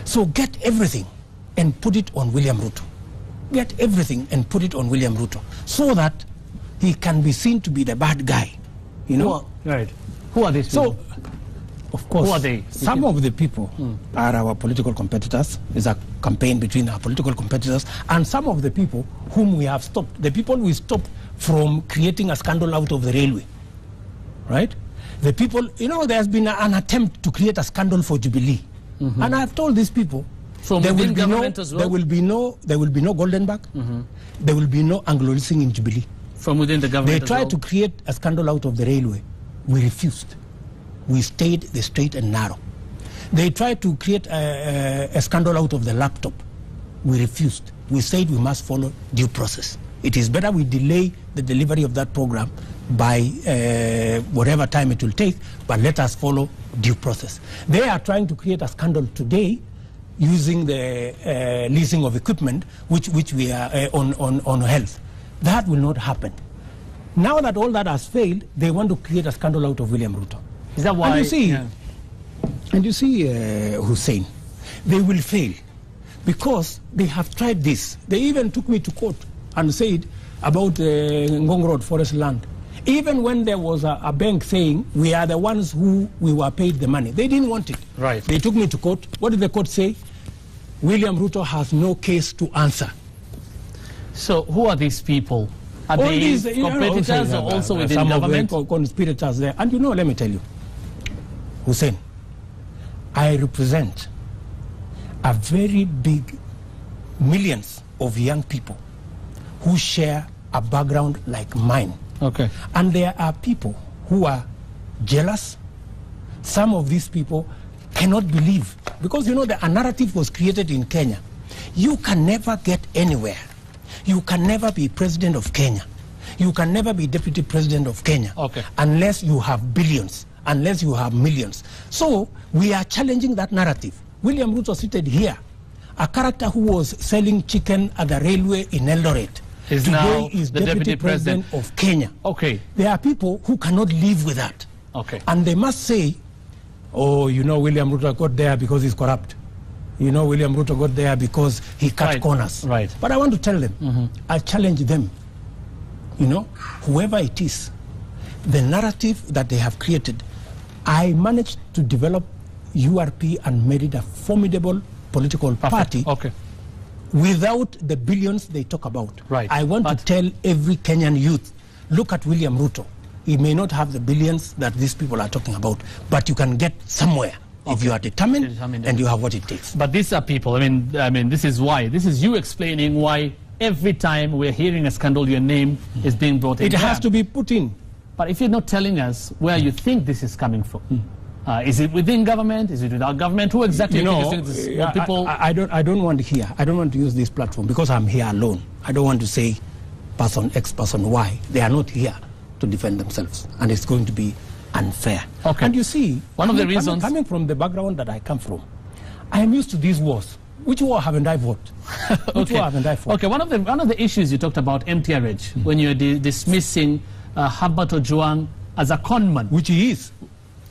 So get everything and put it on William Ruto. Get everything and put it on William Ruto so that he can be seen to be the bad guy. You know? Right. Who are these people? So, of course, who are they? Some of the people are our political competitors. It's a campaign between our political competitors. And some of the people whom we have stopped, the people we stopped from creating a scandal out of the railway. Right? The people, you know, there's been an attempt to create a scandal for Jubilee. And I've told these people, there will be no, there will be no golden bag. There will be no Anglo-Leasing in Jubilee. From within the government. They tried to create a scandal out of the railway. We refused. We stayed the straight and narrow. They tried to create a scandal out of the laptop. We refused. We said we must follow due process. It is better we delay the delivery of that program by whatever time it will take, but let us follow due process. They are trying to create a scandal today using the leasing of equipment, which we are on health. That will not happen. Now that all that has failed, they want to create a scandal out of William Ruto. Is that why? And you see, Hussein, they will fail because they have tried this. They even took me to court and said about Ngong Road forest land. Even when there was a bank saying we are the ones who we were paid the money, they didn't want it. Right. They took me to court. What did the court say? William Ruto has no case to answer. So who are these people? Are they competitors or also within government? Some of the conspirators there. And you know, let me tell you, Hussein, I represent a very big millions of young people who share a background like mine. Okay. And there are people who are jealous. Some of these people cannot believe. Because, you know, a narrative was created in Kenya. You can never get anywhere. You can never be president of Kenya. You can never be deputy president of Kenya. Okay. Unless you have billions, unless you have millions. So we are challenging that narrative. William Ruto seated here, a character who was selling chicken at the railway in Eldoret. Is Today now is the deputy president of Kenya. Okay. There are people who cannot live with that. Okay. And they must say, oh, you know, William Ruto got there because he's corrupt. You know, William Ruto got there because he cut corners. Right. But I want to tell them, I challenge them, you know, whoever it is, the narrative that they have created, I managed to develop URP and made it a formidable political party. Okay. Without the billions they talk about. Right. I want to tell every Kenyan youth, look at William Ruto. He may not have the billions that these people are talking about, but you can get somewhere if you are determined and you have what it takes. But these are people, I mean, this is why. This is you explaining why every time we're hearing a scandal, your name is being brought in. It has to be put in. But if you're not telling us where you think this is coming from, is it within government? Is it without government? Who exactly people? I don't want to use this platform because I'm here alone. I don't want to say person X, person Y. They are not here to defend themselves, and it's going to be unfair. Okay. And you see, one of the reasons coming from the background that I come from, I am used to these wars. Which war haven't I fought? Which war haven't I fought? Okay. One of the issues you talked about, MTRH, when you're dismissing Herbert Ojwang as a conman, which he is.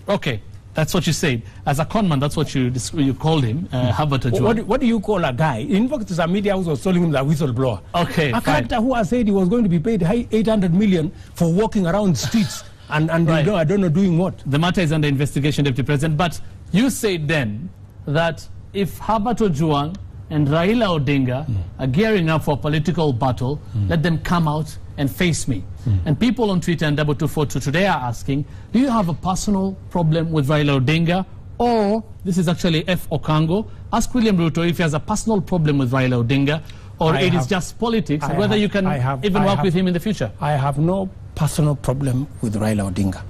Okay. That's what you said. As a conman, that's what you called him, Herbert Ojwang. What do you call a guy? In fact, some media house was calling him the whistleblower. Okay, a character who has said he was going to be paid 800 million for walking around streets and right. you know, I don't know doing what. The matter is under investigation, Deputy President. But you said then that if Herbert Ojwang and Raila Odinga are gearing up for a political battle, let them come out and face me. And people on Twitter and 2242 today are asking, do you have a personal problem with Raila Odinga? Or, this is actually F. Okango, ask William Ruto if he has a personal problem with Raila Odinga, or it is just politics, and whether you can even work with him in the future. I have no personal problem with Raila Odinga.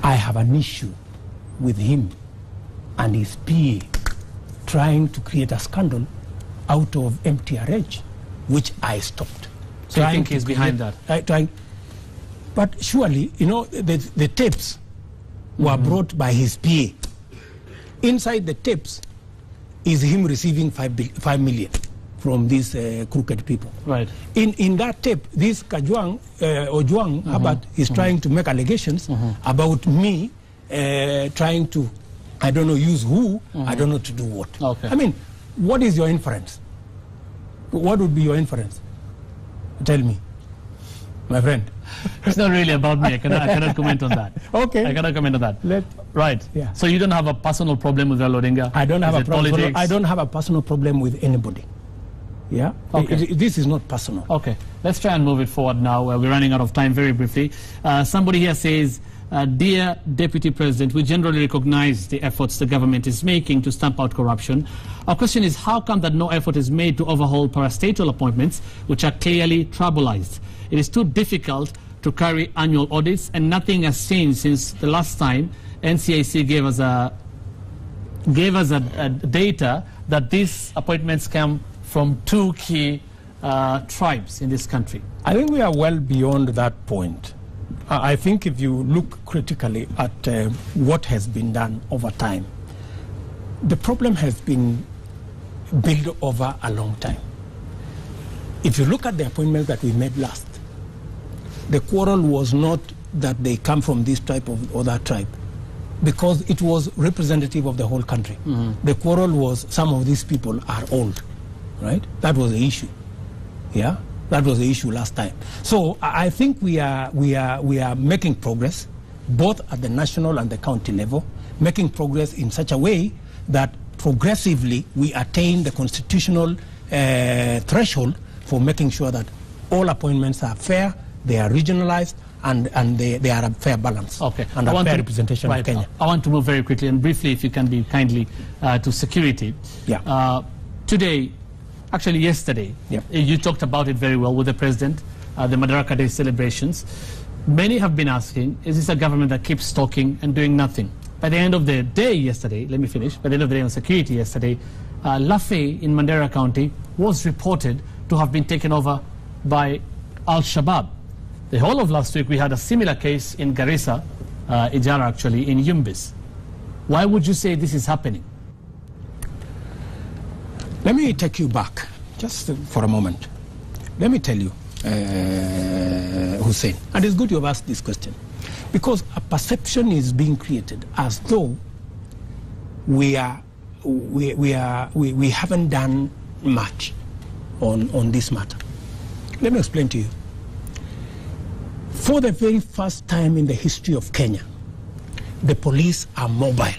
I have an issue with him and his PA trying to create a scandal out of MTRH, which I stopped. So you think he's behind that? But surely, you know, the tapes were brought by his PA. Inside the tapes is him receiving 5 million from these crooked people. Right. In that tape, this Ojwang Herbert is trying to make allegations about me trying to, I don't know, use who, I don't know to do what. Okay. I mean, what is your inference? What would be your inference? Tell me, my friend. It's not really about me. I cannot comment on that. Okay. I cannot comment on that. Right. Yeah. So you don't have a personal problem with Raila Odinga? I don't have a problem. Politics? I don't have a personal problem with anybody. Yeah. Okay. This is not personal. Okay. Let's try and move it forward now. We're running out of time very briefly. Somebody here says, Dear Deputy President, we generally recognize the efforts the government is making to stamp out corruption. Our question is, how come that no effort is made to overhaul parastatal appointments, which are clearly tribalized? It is too difficult to carry annual audits, and nothing has changed since the last time NCIC gave us a data that these appointments come from 2 key tribes in this country. I think we are well beyond that point. I think if you look critically at what has been done over time, the problem has been built over a long time. If you look at the appointments that we made last, the quarrel was not that they come from this tribe or that tribe, because it was representative of the whole country. The quarrel was some of these people are old, right? That was the issue. Yeah. That was the issue last time. So I think we are making progress, both at the national and the county level, making progress in such a way that progressively we attain the constitutional threshold for making sure that all appointments are fair, they are regionalized, and they are a fair balance. Okay. And a fair representation of Kenya. I want to move very quickly and briefly, if you can be kindly, to security. Yeah. Today, actually yesterday, you talked about it very well with the President, the Madaraka Day celebrations. Many have been asking, is this a government that keeps talking and doing nothing? By the end of the day yesterday, let me finish, by the end of the day on security yesterday, Lafay in Mandera County was reported to have been taken over by Al-Shabaab. The whole of last week we had a similar case in Garissa, Ijara actually, in Yumbis. Why would you say this is happening? Let me take you back, just for a moment. Let me tell you, Hussein, and it's good you have asked this question, because a perception is being created as though we haven't done much on this matter. Let me explain to you. For the very first time in the history of Kenya, the police are mobile.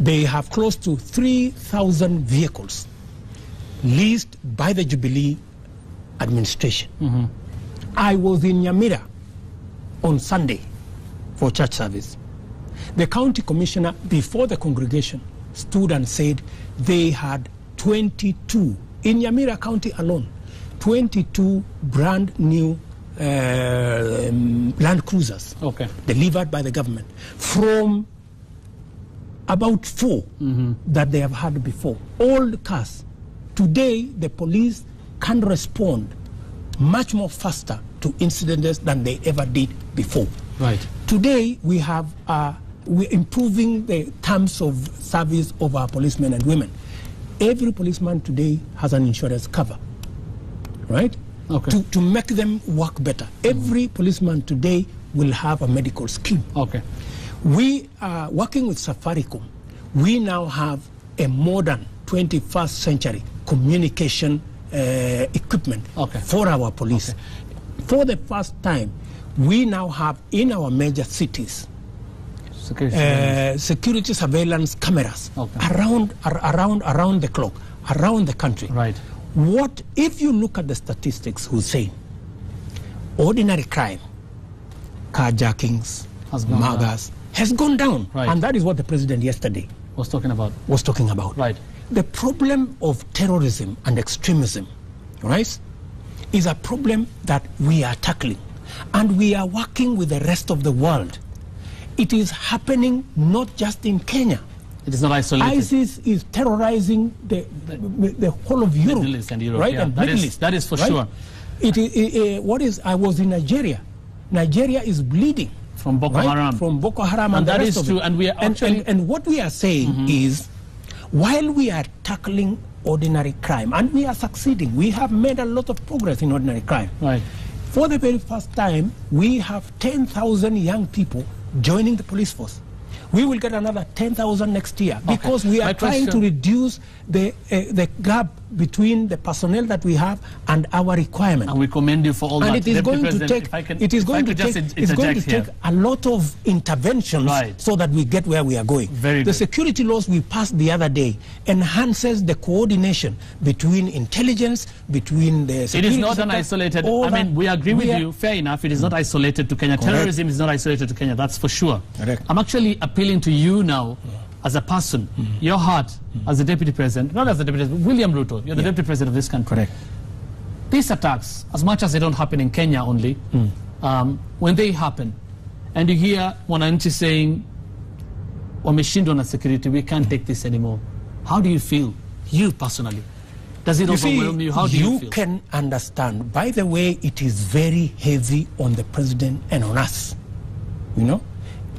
They have close to 3,000 vehicles leased by the Jubilee administration. I was in Nyamira on Sunday for church service. The county commissioner, before the congregation, stood and said they had 22, in Nyamira County alone, 22 brand new Land Cruisers delivered by the government from about 4 that they have had before. Old cars. Today, the police can respond much more faster to incidents than they ever did before. Right. Today, we're improving the terms of service of our policemen and women. Every policeman today has an insurance cover, right? Okay. To make them work better. Every policeman today will have a medical scheme. Okay. We are working with Safaricom. We now have a modern 21st century communication equipment for our police. Okay. For the first time, we now have in our major cities security surveillance cameras around the clock, around the country. Right. What if you look at the statistics, Hussein? Ordinary crime, carjackings, murders, has gone down. Right. And that is what the president yesterday was talking about. Right. The problem of terrorism and extremism, right, is a problem that we are tackling. And we are working with the rest of the world. It is happening not just in Kenya. It is not isolated. ISIS is terrorizing the whole of Europe. Middle East and Europe, right? Yeah. And that is for sure. I was in Nigeria. Nigeria is bleeding. From Boko Haram. From Boko Haram. And that is true. And we are actually... and what we are saying is, while we are tackling ordinary crime, and we are succeeding, we have made a lot of progress in ordinary crime. Right. For the very first time, we have 10,000 young people joining the police force. We will get another 10,000 next year because we are trying to reduce the gap between the personnel that we have and our requirement. And we commend you for all that. And it is going to take a lot of interventions so that we get where we are going. The security laws we passed the other day enhances the coordination between intelligence, between the security. It is not an isolated, I mean, we agree with you, fair enough, it is not isolated to Kenya. Terrorism is not isolated to Kenya, that's for sure. I'm actually appealing to you now as a person, your heart as the deputy president, not as the deputy president, William Ruto, you're the deputy president of this country. These attacks, as much as they don't happen in Kenya only, when they happen, and you hear wananchi saying, wameshindwa na security, we can't take this anymore. How do you feel, you personally? Does it overwhelm you? How do you feel? You can understand. By the way, it is very heavy on the president and on us. You know,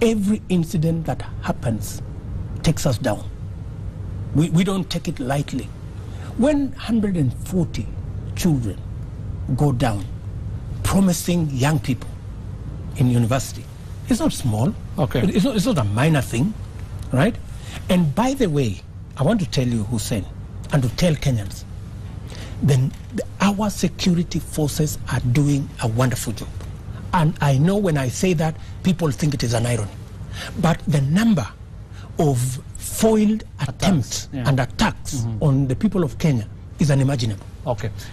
every incident that happens takes us down. We don't take it lightly. When 140 children go down, promising young people in university, it's not small. It's not a minor thing, right? And by the way, I want to tell you, Hussein, and to tell Kenyans, our security forces are doing a wonderful job. And I know when I say that, people think it is an irony. But the number of foiled attempts and attacks on the people of Kenya is unimaginable.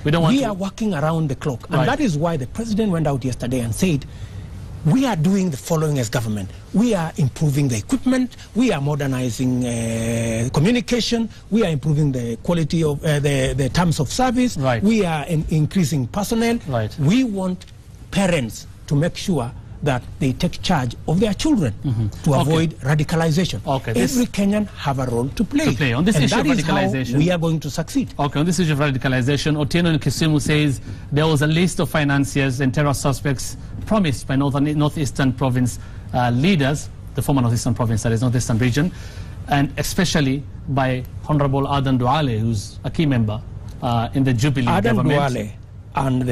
We are working around the clock. And that is why the president went out yesterday and said, we are doing the following as government. We are improving the equipment. We are modernizing communication. We are improving the quality of the terms of service. We are increasing personnel. We want parents to make sure that they take charge of their children to avoid radicalization. Every Kenyan have a role to play. On this issue of radicalization, radicalization, we are going to succeed. On this issue of radicalization, Otieno in Kisumu says there was a list of financiers and terror suspects promised by northeastern province leaders, the former northeastern province, that is northeastern region, and especially by Honorable Adan Duale, who's a key member in the Jubilee government. Duale and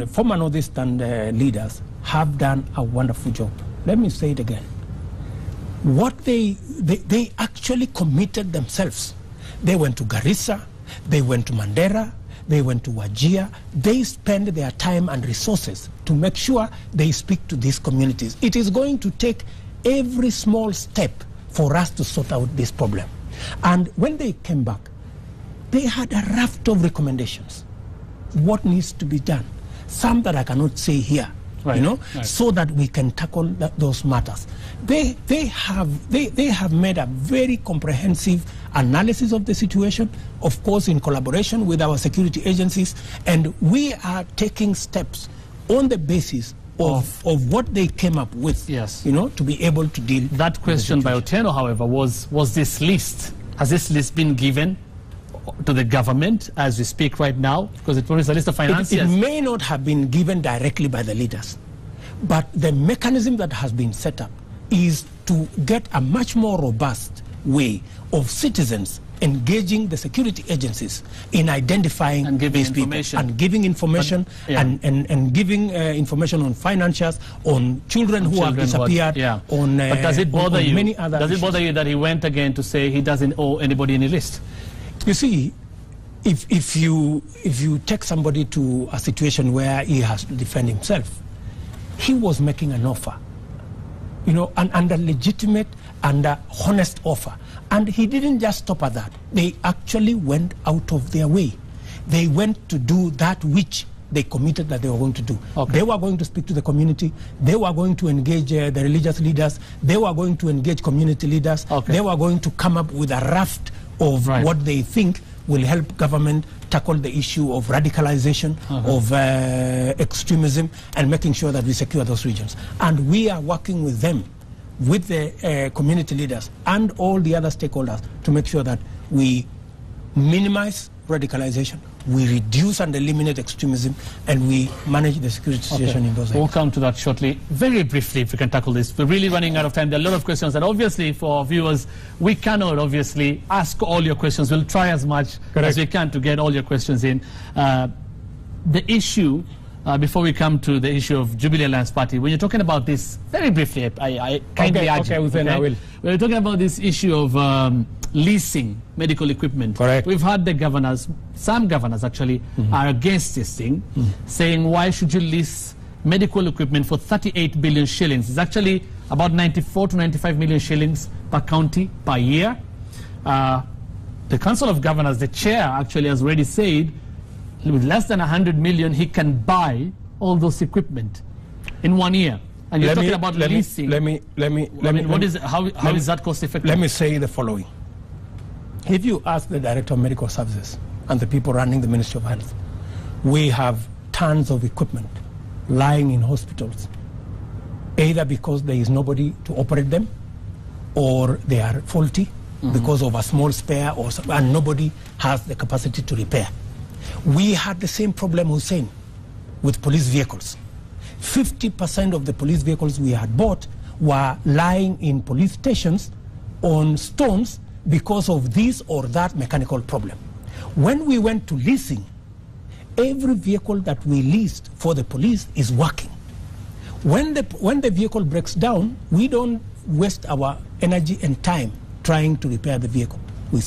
the former northeastern leaders have done a wonderful job. Let me say it again. What they actually committed themselves. They went to Garissa, they went to Mandera, they went to Wajir. They spend their time and resources to make sure they speak to these communities. It is going to take every small step for us to sort out this problem. And when they came back, they had a raft of recommendations. What needs to be done? Some that I cannot say here. So that we can tackle those matters. They have made a very comprehensive analysis of the situation, of course in collaboration with our security agencies, and we are taking steps on the basis of what they came up with, to be able to deal. That question by Otieno, however, was this list, has this list been given to the government as we speak right now? Because it promised a list of financiers. It may not have been given directly by the leaders, but the mechanism that has been set up is to get a much more robust way of citizens engaging the security agencies in identifying and giving these people and giving information and giving information on financials, on children who have disappeared, on but does it bother you? Many other does it bother you that he went again to say he doesn't owe anybody any list? You see, if you take somebody to a situation where he has to defend himself, he was making an offer, you know, and a legitimate and a honest offer. And he didn't just stop at that. They actually went out of their way. They went to do that which they committed that they were going to do. Okay. They were going to speak to the community. They were going to engage the religious leaders. They were going to engage community leaders. Okay. They were going to come up with a raft of what they think will help government tackle the issue of radicalization, of extremism, and making sure that we secure those regions. And we are working with them, with the community leaders and all the other stakeholders, to make sure that we minimize radicalization, we reduce and eliminate extremism, and we manage the security situation in those areas. We'll come to that shortly. Very briefly, if we can tackle this. We're really running out of time. There are a lot of questions, and obviously for our viewers, we cannot obviously ask all your questions. We'll try as much as we can to get all your questions in. The issue, before we come to the issue of Jubilee Alliance Party, when you're talking about this, very briefly, I kindly urge you. I will. We're talking about this issue of leasing medical equipment. Correct. We've heard the governors, some governors actually, are against this thing, saying, why should you lease medical equipment for 38 billion shillings? It's actually about 94 to 95 million shillings per county per year. The Council of Governors, the chair actually has already said, with less than 100 million, he can buy all those equipment in 1 year. And you're talking about leasing. How is that cost effective? Let me say the following. If you ask the Director of Medical Services and the people running the Ministry of Health, we have tons of equipment lying in hospitals, either because there is nobody to operate them, or they are faulty because of a small spare, and nobody has the capacity to repair. We had the same problem, Hussein, with police vehicles. 50% of the police vehicles we had bought were lying in police stations on stones because of this or that mechanical problem. When we went to leasing, every vehicle that we leased for the police is working. When the vehicle breaks down, we don't waste our energy and time trying to repair the vehicle. We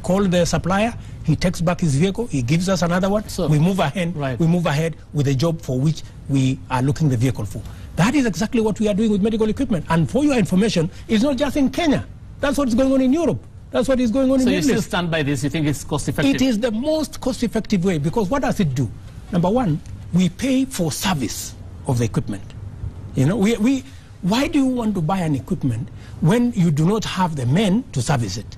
call the supplier. He takes back his vehicle. He gives us another one. So we move ahead. We move ahead with a job for which we are looking the vehicle for. That is exactly what we are doing with medical equipment. And for your information, it's not just in Kenya. That's what's going on in Europe. That's what is going on in India. So you still stand by this? You think it's cost effective? It is the most cost effective way, because what does it do? Number one, we pay for service of the equipment. You know, why do you want to buy an equipment when you do not have the men to service it?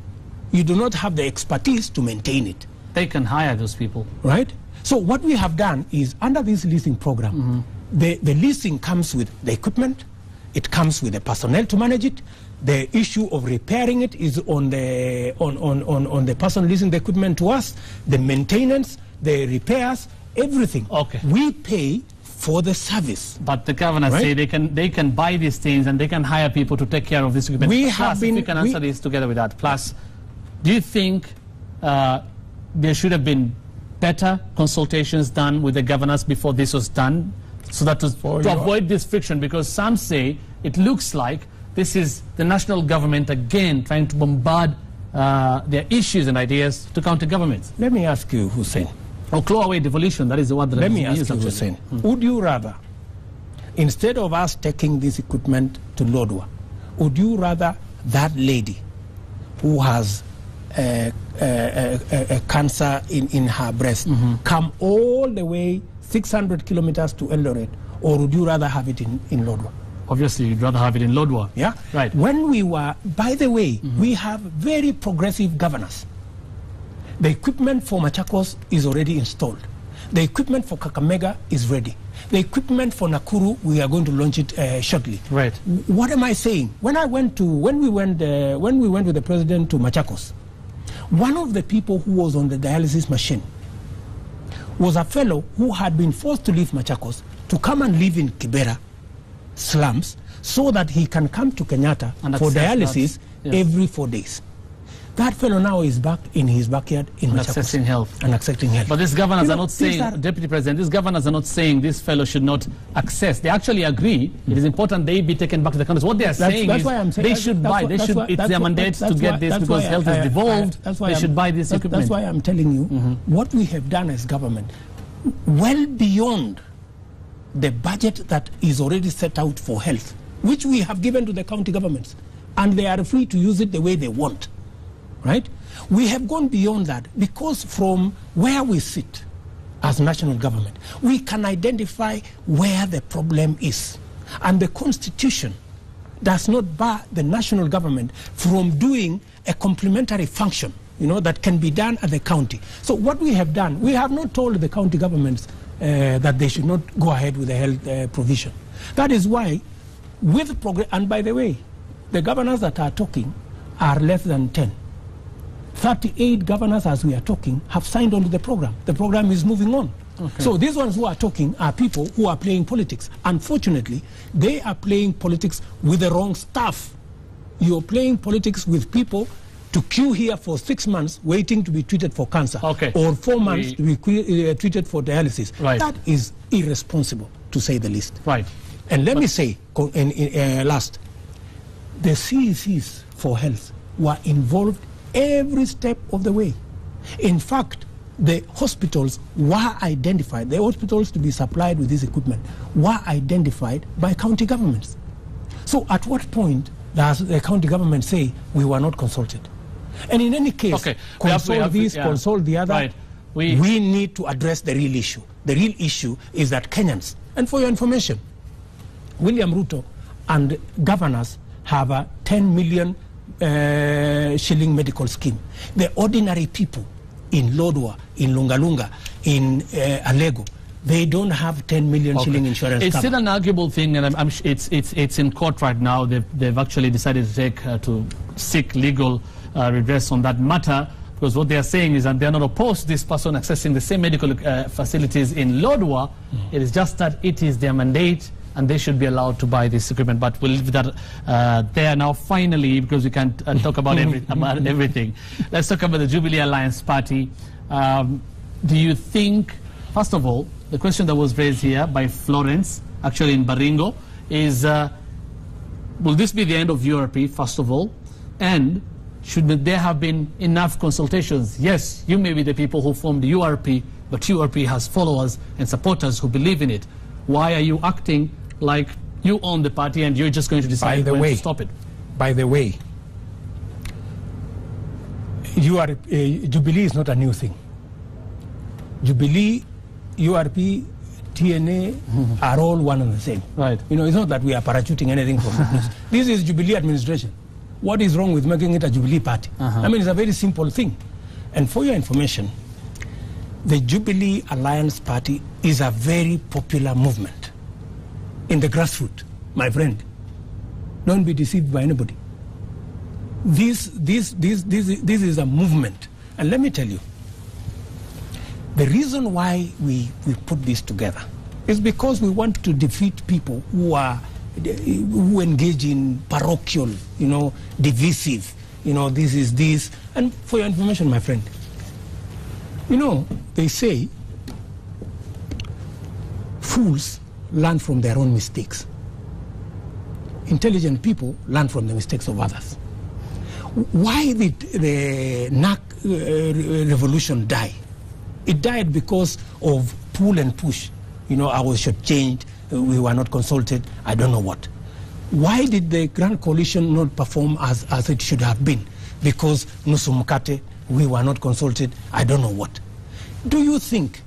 You do not have the expertise to maintain it. They can hire those people. Right? So what we have done is, under this leasing program, the leasing comes with the equipment, it comes with the personnel to manage it. The issue of repairing it is on the person leasing the equipment to us, the maintenance, the repairs, everything. Okay. We pay for the service. But the governors say they can buy these things and they can hire people to take care of this equipment. If we can answer this together with that. Plus, do you think there should have been better consultations done with the governors before this was done, so that to avoid this friction? Because some say it looks like this is the national government again trying to bombard their issues and ideas to counter governments. Let me ask you, Hussein. Or claw away devolution, that is the word that Let me ask you, Hussein. Would you rather, instead of us taking this equipment to Lodwar, would you rather that lady who has a cancer in her breast come all the way 600 kilometers to Eldoret, or would you rather have it in Lodwar? Obviously, you'd rather have it in Lodwar. Yeah? Right. When we were, by the way, we have very progressive governors. The equipment for Machakos is already installed. The equipment for Kakamega is ready. The equipment for Nakuru, we are going to launch it shortly. Right. What am I saying? When we went with the president to Machakos, one of the people who was on the dialysis machine was a fellow who had been forced to leave Machakos to come and live in Kibera slums so that he can come to Kenyatta for dialysis every 4 days. That fellow now is back in his backyard in Machakos. Accessing health. And accepting health. But these governors are not saying, Deputy President, these governors are not saying this fellow should not access. They actually agree it is important they be taken back to the countries. What they are saying is they should buy. It's their mandate to get this because health is devolved. They should buy this equipment. That's why I'm telling you what we have done as government, well beyond the budget that is already set out for health, which we have given to the county governments, and they are free to use it the way they want. Right? We have gone beyond that because from where we sit as national government, we can identify where the problem is. And the Constitution does not bar the national government from doing a complementary function, that can be done at the county. So what we have done, we have not told the county governments that they should not go ahead with the health provision. That is why, with progress, and by the way, the governors that are talking are less than 10. 38 governors, as we are talking, have signed on to the program. The program is moving on. Okay. So these ones who are talking are people who are playing politics. Unfortunately, they are playing politics with the wrong stuff. You're playing politics with people to queue here for 6 months waiting to be treated for cancer, or 4 months to be treated for dialysis. Right. That is irresponsible, to say the least. Right. And let me say, last, the CECs for health were involved every step of the way. In fact, the hospitals were identified, the hospitals to be supplied with this equipment were identified by county governments. So at what point does the county government say we were not consulted? And in any case, consult this, consult the other. Right. We need to address the real issue. The real issue is that Kenyans, and for your information, William Ruto and governors have a 10 million shilling medical scheme. The ordinary people in Lodwar, in Lungalunga, in Alego, they don't have 10 million shilling insurance It's cover. still an arguable thing, and it's in court right now. They've actually decided to seek legal redress on that matter, because what they are saying is that they are not opposed to this person accessing the same medical facilities in Lodwar. It is just that it is their mandate and they should be allowed to buy this equipment. But we'll leave that there now, finally, because we can't talk about everything. Let's talk about the Jubilee Alliance Party. Do you think, first of all, the question that was raised here by Florence, actually in Baringo, is will this be the end of URP, first of all? And should there have been enough consultations? Yes, you may be the people who formed URP, but URP has followers and supporters who believe in it. Why are you acting like you own the party and you're just going to decide when to stop it? By the way, Jubilee is not a new thing. Jubilee, URP, TNA are all one and the same. Right. It's not that we are parachuting anything from this. This is Jubilee administration. What is wrong with making it a Jubilee party? I mean, it's a very simple thing. And for your information, the Jubilee Alliance Party is a very popular movement in the grassroots, my friend. Don't be deceived by anybody. This is a movement. And let me tell you, the reason why we put this together is because we want to defeat people who engage in parochial, divisive, this is this. And for your information, my friend, they say fools learn from their own mistakes. Intelligent people learn from the mistakes of others. Why did the NAC revolution die? It died because of pull and push. I was shortchanged, we were not consulted, I don't know what. Why did the Grand Coalition not perform as it should have been? Because nusu mkate, we were not consulted, I don't know what. Do you think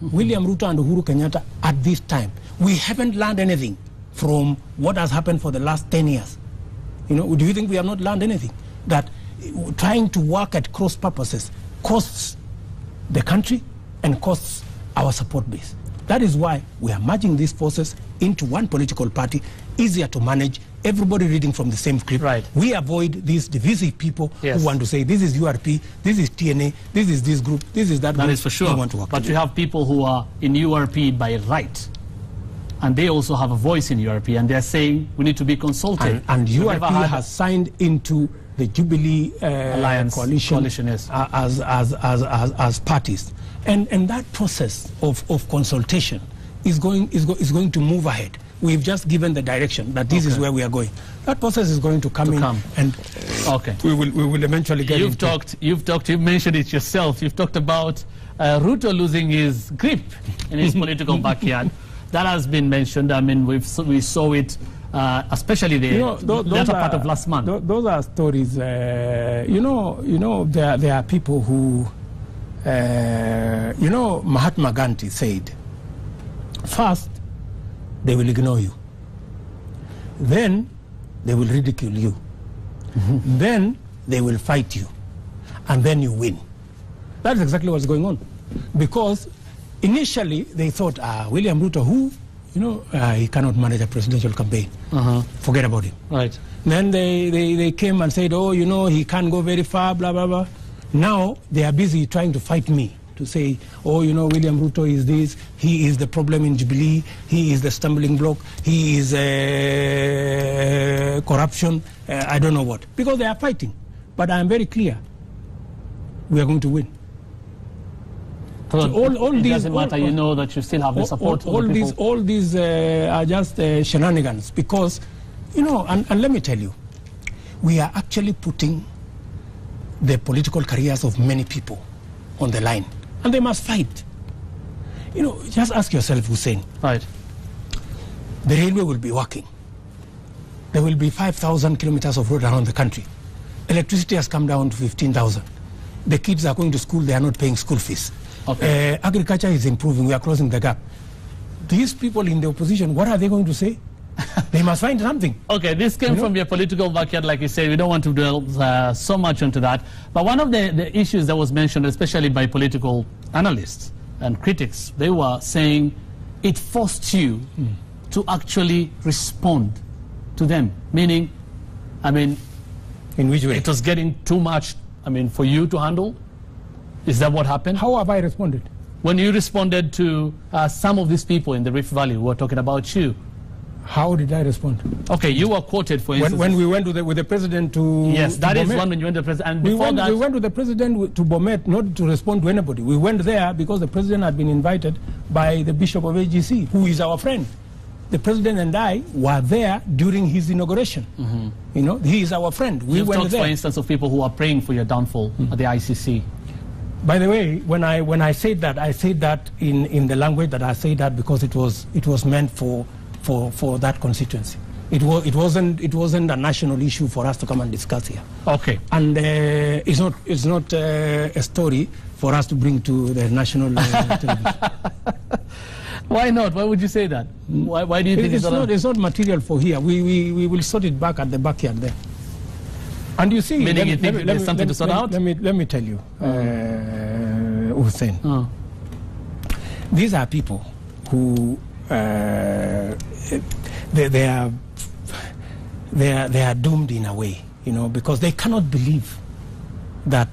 William Ruto and Uhuru Kenyatta at this time, we haven't learned anything from what has happened for the last 10 years? Do you think we have not learned anything? That trying to work at cross purposes costs the country and costs our support base. That is why we are merging these forces into one political party, easier to manage, everybody reading from the same script. Right. We avoid these divisive people who want to say this is URP, this is TNA, this is this group, this is that group. That is for sure. Want to work but together. You have people who are in URP by right, and they also have a voice in URP, and they're saying we need to be consulted. And URP has signed into the Jubilee Alliance coalition yes. as parties. And that process of consultation is going to move ahead. We've just given the direction that this is where we are going. That process is going to come and we will eventually get You've mentioned it yourself. You've talked about Ruto losing his grip in his political backyard. That has been mentioned. I mean, we saw it, especially the latter part of last month. Those are stories. There are people who, Mahatma Gandhi said, first, they will ignore you. Then they will ridicule you. Then they will fight you. And then you win. That's exactly what's going on. Because initially they thought, William Ruto, he cannot manage a presidential campaign. Forget about him. Right. Then they came and said, he can't go very far, blah, blah, blah. Now they are busy trying to fight me. To say, William Ruto is this, he is the problem in Jubilee, he is the stumbling block, he is corruption, I don't know what. Because they are fighting. But I am very clear, we are going to win. So it doesn't matter, you know that you still have the support of the people. All these are just shenanigans because, and let me tell you, we are actually putting the political careers of many people on the line. And they must fight. Just ask yourself, Hussein. Right. The railway will be working. There will be 5,000 kilometers of road around the country. Electricity has come down to 15,000. The kids are going to school, they are not paying school fees. Agriculture is improving, we are closing the gap. These people in the opposition, what are they going to say? They must find something. Okay, this came from your political backyard, like you said. We don't want to dwell so much into that. But one of the issues that was mentioned, especially by political analysts and critics, they were saying it forced you to actually respond to them. Meaning, in which way? It was getting too much, for you to handle? Is that what happened? How have I responded? When you responded to some of these people in the Rift Valley who were talking about you, how did I respond? Okay, you were quoted, for instance. When we went with the president to Yes, that is Bomet. one when you went to the president. And we went to the president to Bomet not to respond to anybody. We went there because the president had been invited by the Bishop of AGC, who is our friend. The president and I were there during his inauguration. He is our friend. We You've went talked, there. for instance, of people who are praying for your downfall at the ICC. By the way, when I said that, I said that in the language that I said that because it was meant for that constituency. It wasn't a national issue for us to come and discuss here. Okay. And it's not a story for us to bring to the national television. Why not? Why would you say that? Why do you think it's not material for here? We will sort it back at the backyard there. And you see, meaning you think there's something to sort out? Let me tell you, Hussein. These are people who they are doomed in a way, because they cannot believe that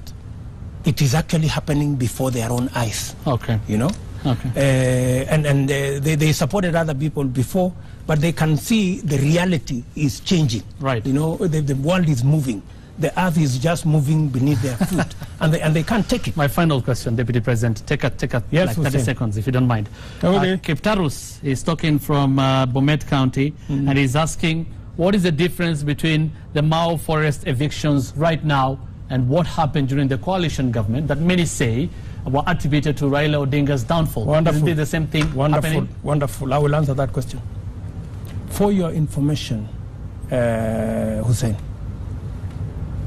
it is actually happening before their own eyes. Okay. Okay. And they supported other people before, but they can see the reality is changing. Right. The world is moving. The earth is just moving beneath their feet, and they can't take it. My final question, Deputy President, take a yes, 30 seconds, if you don't mind. Okay. Kiptarus is talking from Bomet County, and he's asking, what is the difference between the Mao forest evictions right now and what happened during the coalition government that many say were attributed to Raila Odinga's downfall? Wonderful. Isn't it the same thing happening? Wonderful. I will answer that question. For your information, Hussein,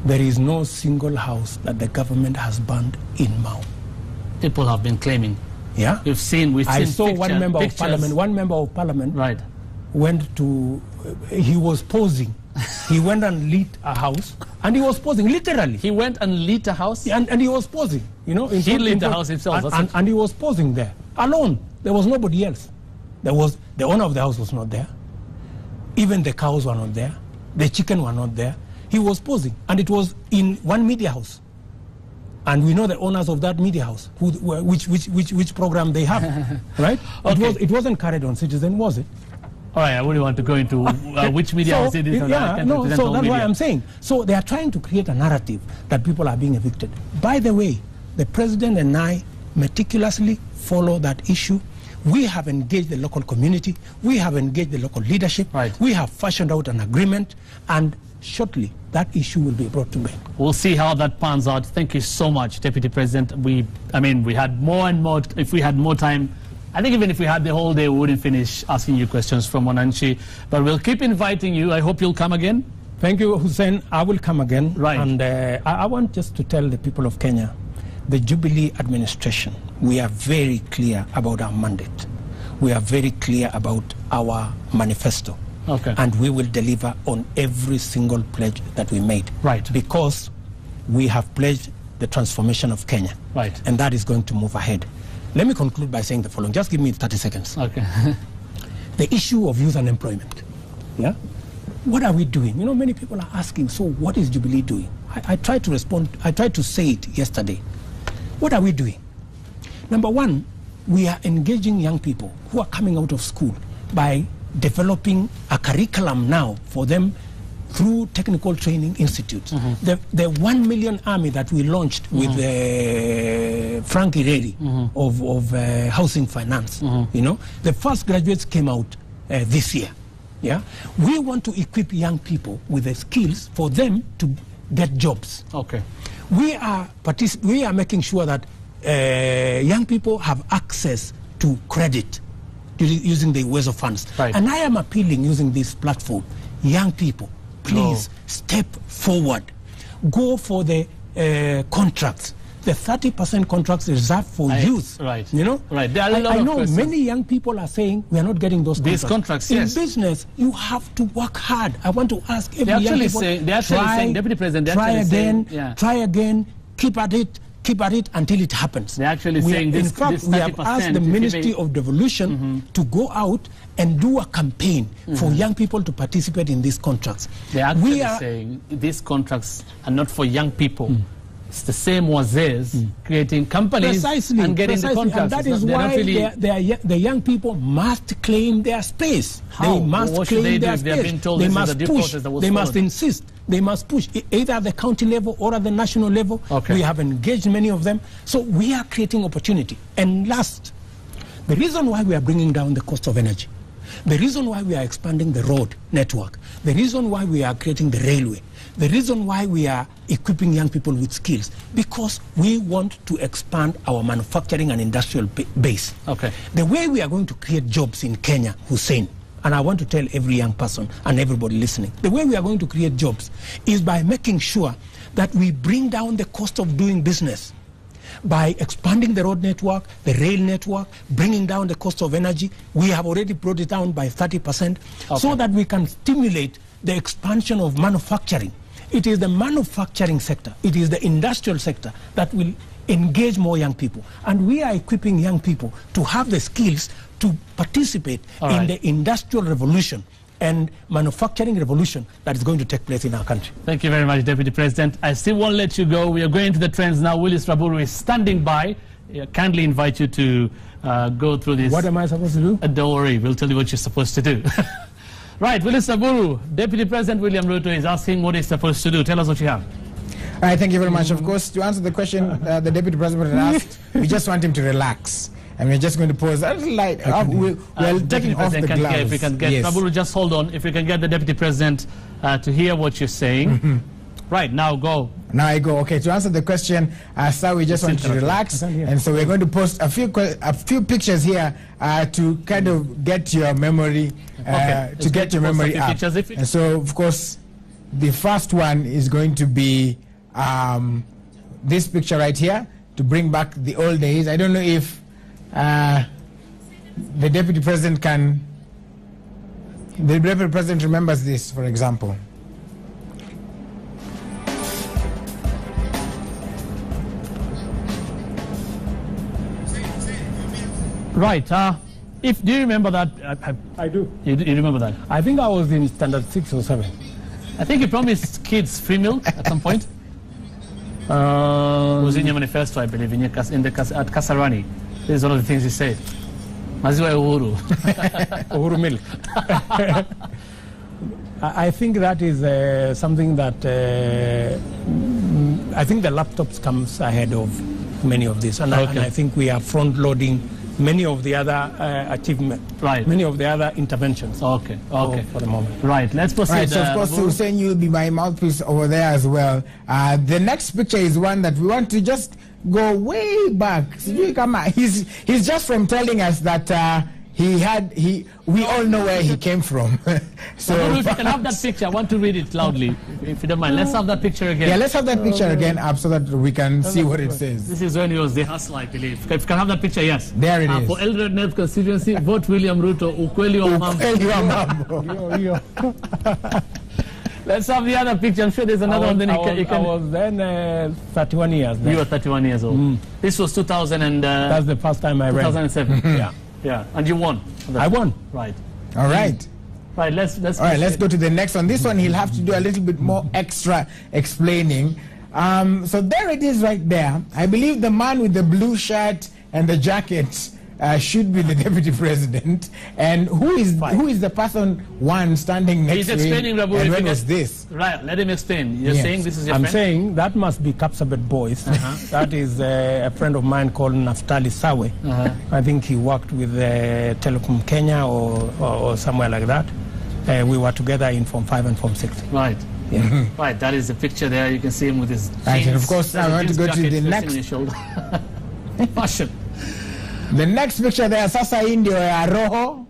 there is no single house that the government has burned in Mao. People have been claiming. Yeah? We've seen I saw pictures, one member of parliament. One member of parliament right. went to. He was posing. He went and lit a house, and he was posing literally. He went and lit a house, and he was posing. He lit the house himself, and he was posing there alone. There was nobody else. The owner of the house was not there. Even the cows were not there. The chicken were not there. He was posing, and it was in one media house. And we know the owners of that media house, which program they have, right? Okay. It wasn't carried on Citizen, was it? All right, I wouldn't want to go into which media will say this or that. So that's why I'm saying. So they are trying to create a narrative that people are being evicted. By the way, the president and I meticulously follow that issue. We have engaged the local community. We have engaged the local leadership. Right. We have fashioned out an agreement, and shortly that issue will be brought to bear. We'll see how that pans out. Thank you so much, Deputy President. We had more and more. If we had more time, I think even if we had the whole day, we wouldn't finish asking you questions from Wananchi. But we'll keep inviting you. I hope you'll come again. Thank you, Hussein. I will come again. Right. And I want just to tell the people of Kenya, the Jubilee administration, we are very clear about our mandate. We are very clear about our manifesto. Okay. And we will deliver on every single pledge that we made. Right. Because we have pledged the transformation of Kenya. Right. And that is going to move ahead. Let me conclude by saying the following. Just give me 30 seconds. Okay. The issue of youth unemployment. Yeah? What are we doing? You know, many people are asking, so what is Jubilee doing? I tried to respond. I tried to say it yesterday. What are we doing? Number one, we are engaging young people who are coming out of school by developing a curriculum now for them through technical training institutes. The 1 million army that we launched with Frank Ireri of housing finance, you know, the first graduates came out this year. Yeah, we want to equip young people with the skills for them to get jobs. Okay. We are making sure that young people have access to credit using the ways of funds. Right. And I am appealing using this platform, young people, please step forward. Go for the contracts. The 30% contracts reserved for youth. Right. You know? Right. There are a lot I of know questions. many young people are saying we are not getting those contracts. These contracts, In yes. business, you have to work hard. I want to ask every They're young actually people, saying, Deputy President, they're try actually again, saying, yeah. try again, keep at it until it happens. They're actually saying this. In fact, this we have asked the Ministry of Devolution to go out and do a campaign for young people to participate in these contracts. They're actually saying these contracts are not for young people. It's the same wazirs creating companies and getting the contracts. And that is why the young people must claim their space. How? They must What should claim they do their if they're space. being told They this is must a due push. process that was They must followed? insist. They must push, either at the county level or at the national level. Okay. We have engaged many of them. So we are creating opportunity. And last, the reason why we are bringing down the cost of energy, the reason why we are expanding the road network, the reason why we are creating the railway, the reason why we are equipping young people with skills, because we want to expand our manufacturing and industrial base. Okay. The way we are going to create jobs in Kenya, Hussein, and I want to tell every young person and everybody listening, the way we are going to create jobs is by making sure that we bring down the cost of doing business, by expanding the road network, the rail network, bringing down the cost of energy. We have already brought it down by 30%, so that we can stimulate the expansion of manufacturing. It is the manufacturing sector, it is the industrial sector that will engage more young people. And we are equipping young people to have the skills to participate in the industrial revolution and manufacturing revolution that is going to take place in our country. Thank you very much, Deputy President. I still won't let you go. We are going to the trends now. Willis Raburu is standing by. I kindly invite you to go through this. What am I supposed to do? Don't worry, we'll tell you what you're supposed to do. Right, Willis Raburu, Deputy President William Ruto is asking what he's supposed to do. Tell us what you have. All right, thank you very much. Of course, to answer the question the Deputy President asked, we just want him to relax. And we're just going to pose a little light. We're taking off the gloves. If we can get Raburu, just hold on. If we can get the Deputy President to hear what you're saying. Right, now go. Now I go. Okay, to answer the question, sir, we just want you to relax. And so we're going to post a few pictures here to kind of get your memory, to get your memory up. And so, of course, the first one is going to be this picture right here, to bring back the old days. I don't know if the Deputy President remembers this, for example. Right. Do you remember that? I do. You remember that? I think I was in standard 6 or 7. I think he promised kids free milk at some point. It was in your manifesto, I believe, at Kasarani. This is one of the things he said. Maziwa ya Uhuru. Uhuru milk. I think that is something that I think the laptops comes ahead of many of this, and, and I think we are front-loading many of the other achievements, many of the other interventions. Okay. For the moment. Right. Let's proceed. Right. So of course, Hussein, you'll be my mouthpiece over there as well. The next picture is one that we want to just go way back. He's just from telling us that we all know where he came from. So if you can have that picture, I want to read it loudly, if you don't mind. Let's have that picture again. Yeah, let's have that picture again up so that we can see what it says. This is when he was the hustler, I believe. If you can have that picture, yes. There it is. For Eldoret North constituency, vote William Ruto, ukweli wa mambo. Let's have the other picture. I'm sure there's another one. Then I was then 31 years. Then. You were 31 years old. This was 2000 and... that's the first time I ran. 2007. Yeah, and you won. I won. Right. All right. Right, let's go to the next one. This one he'll have to do a little bit more extra explaining. So there it is right there. I believe the man with the blue shirt and the jacket should be the deputy president. And who is the person one standing next to him? He's explaining, Rabu, and when was this? Right, let him explain. You're saying this is your friend? I'm saying that must be Kapsabet Boys. That is a friend of mine called Naftali Sawe. I think he worked with Telecom Kenya or somewhere like that. We were together in Form 5 and Form 6. Right. Yeah. Right, that is the picture there. You can see him with his jeans. Right, and of course, I want to go to the next. Fashion. The next picture there, Sasa Indio Rojo.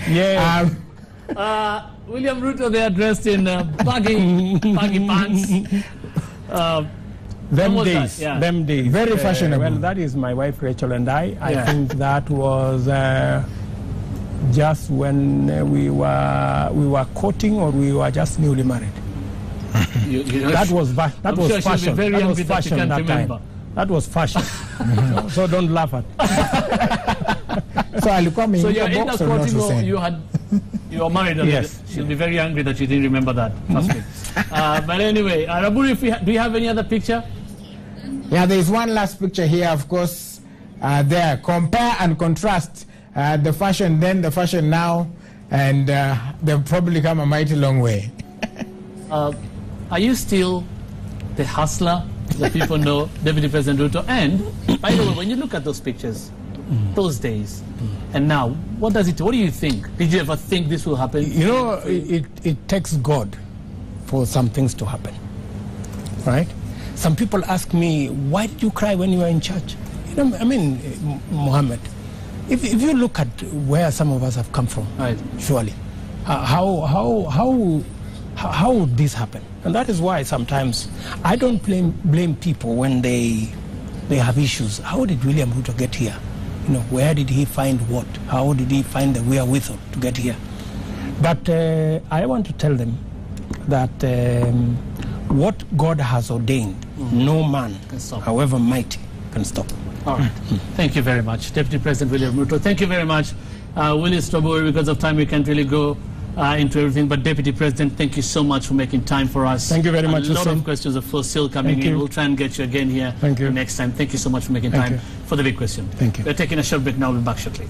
Yeah. William Ruto, they are dressed in baggy pants. Them days. Very fashionable. Well, that is my wife Rachel and I. I think that was just when we were courting or we were just newly married. That was fashion. That was fashion that time. That was fashion. So don't laugh at. So you're in the courting or you were married already? Yes. She'll be very angry that you didn't remember that. Trust me. But anyway, Raburi, do you have any other picture? Yeah, there's one last picture here, of course. There, compare and contrast the fashion then, the fashion now, and they've probably come a mighty long way. Are you still the hustler that people know, Deputy President Ruto? And by the way, when you look at those pictures, those days, and now, what do you think? Did you ever think this will happen? You know, it takes God for some things to happen, right? Some people ask me, why did you cry when you were in church? You know, I mean, Mohammed, if you look at where some of us have come from, right? Surely, how would this happen? And that is why sometimes I don't blame people when they have issues. How did William Ruto get here? You know, where did he find what? How did he find the wherewithal to get here? But I want to tell them that what God has ordained, no man, however mighty, can stop. All right. Thank you very much, Deputy President William Ruto. Thank you very much. Willis Strobori, because of time we can't really go into everything, but Deputy President, thank you so much for making time for us. Thank you very much. A lot of questions, of course, still coming in. We'll try and get you again here next time. Thank you so much for making time for the big question. Thank you. We're taking a short break now. We'll be back shortly.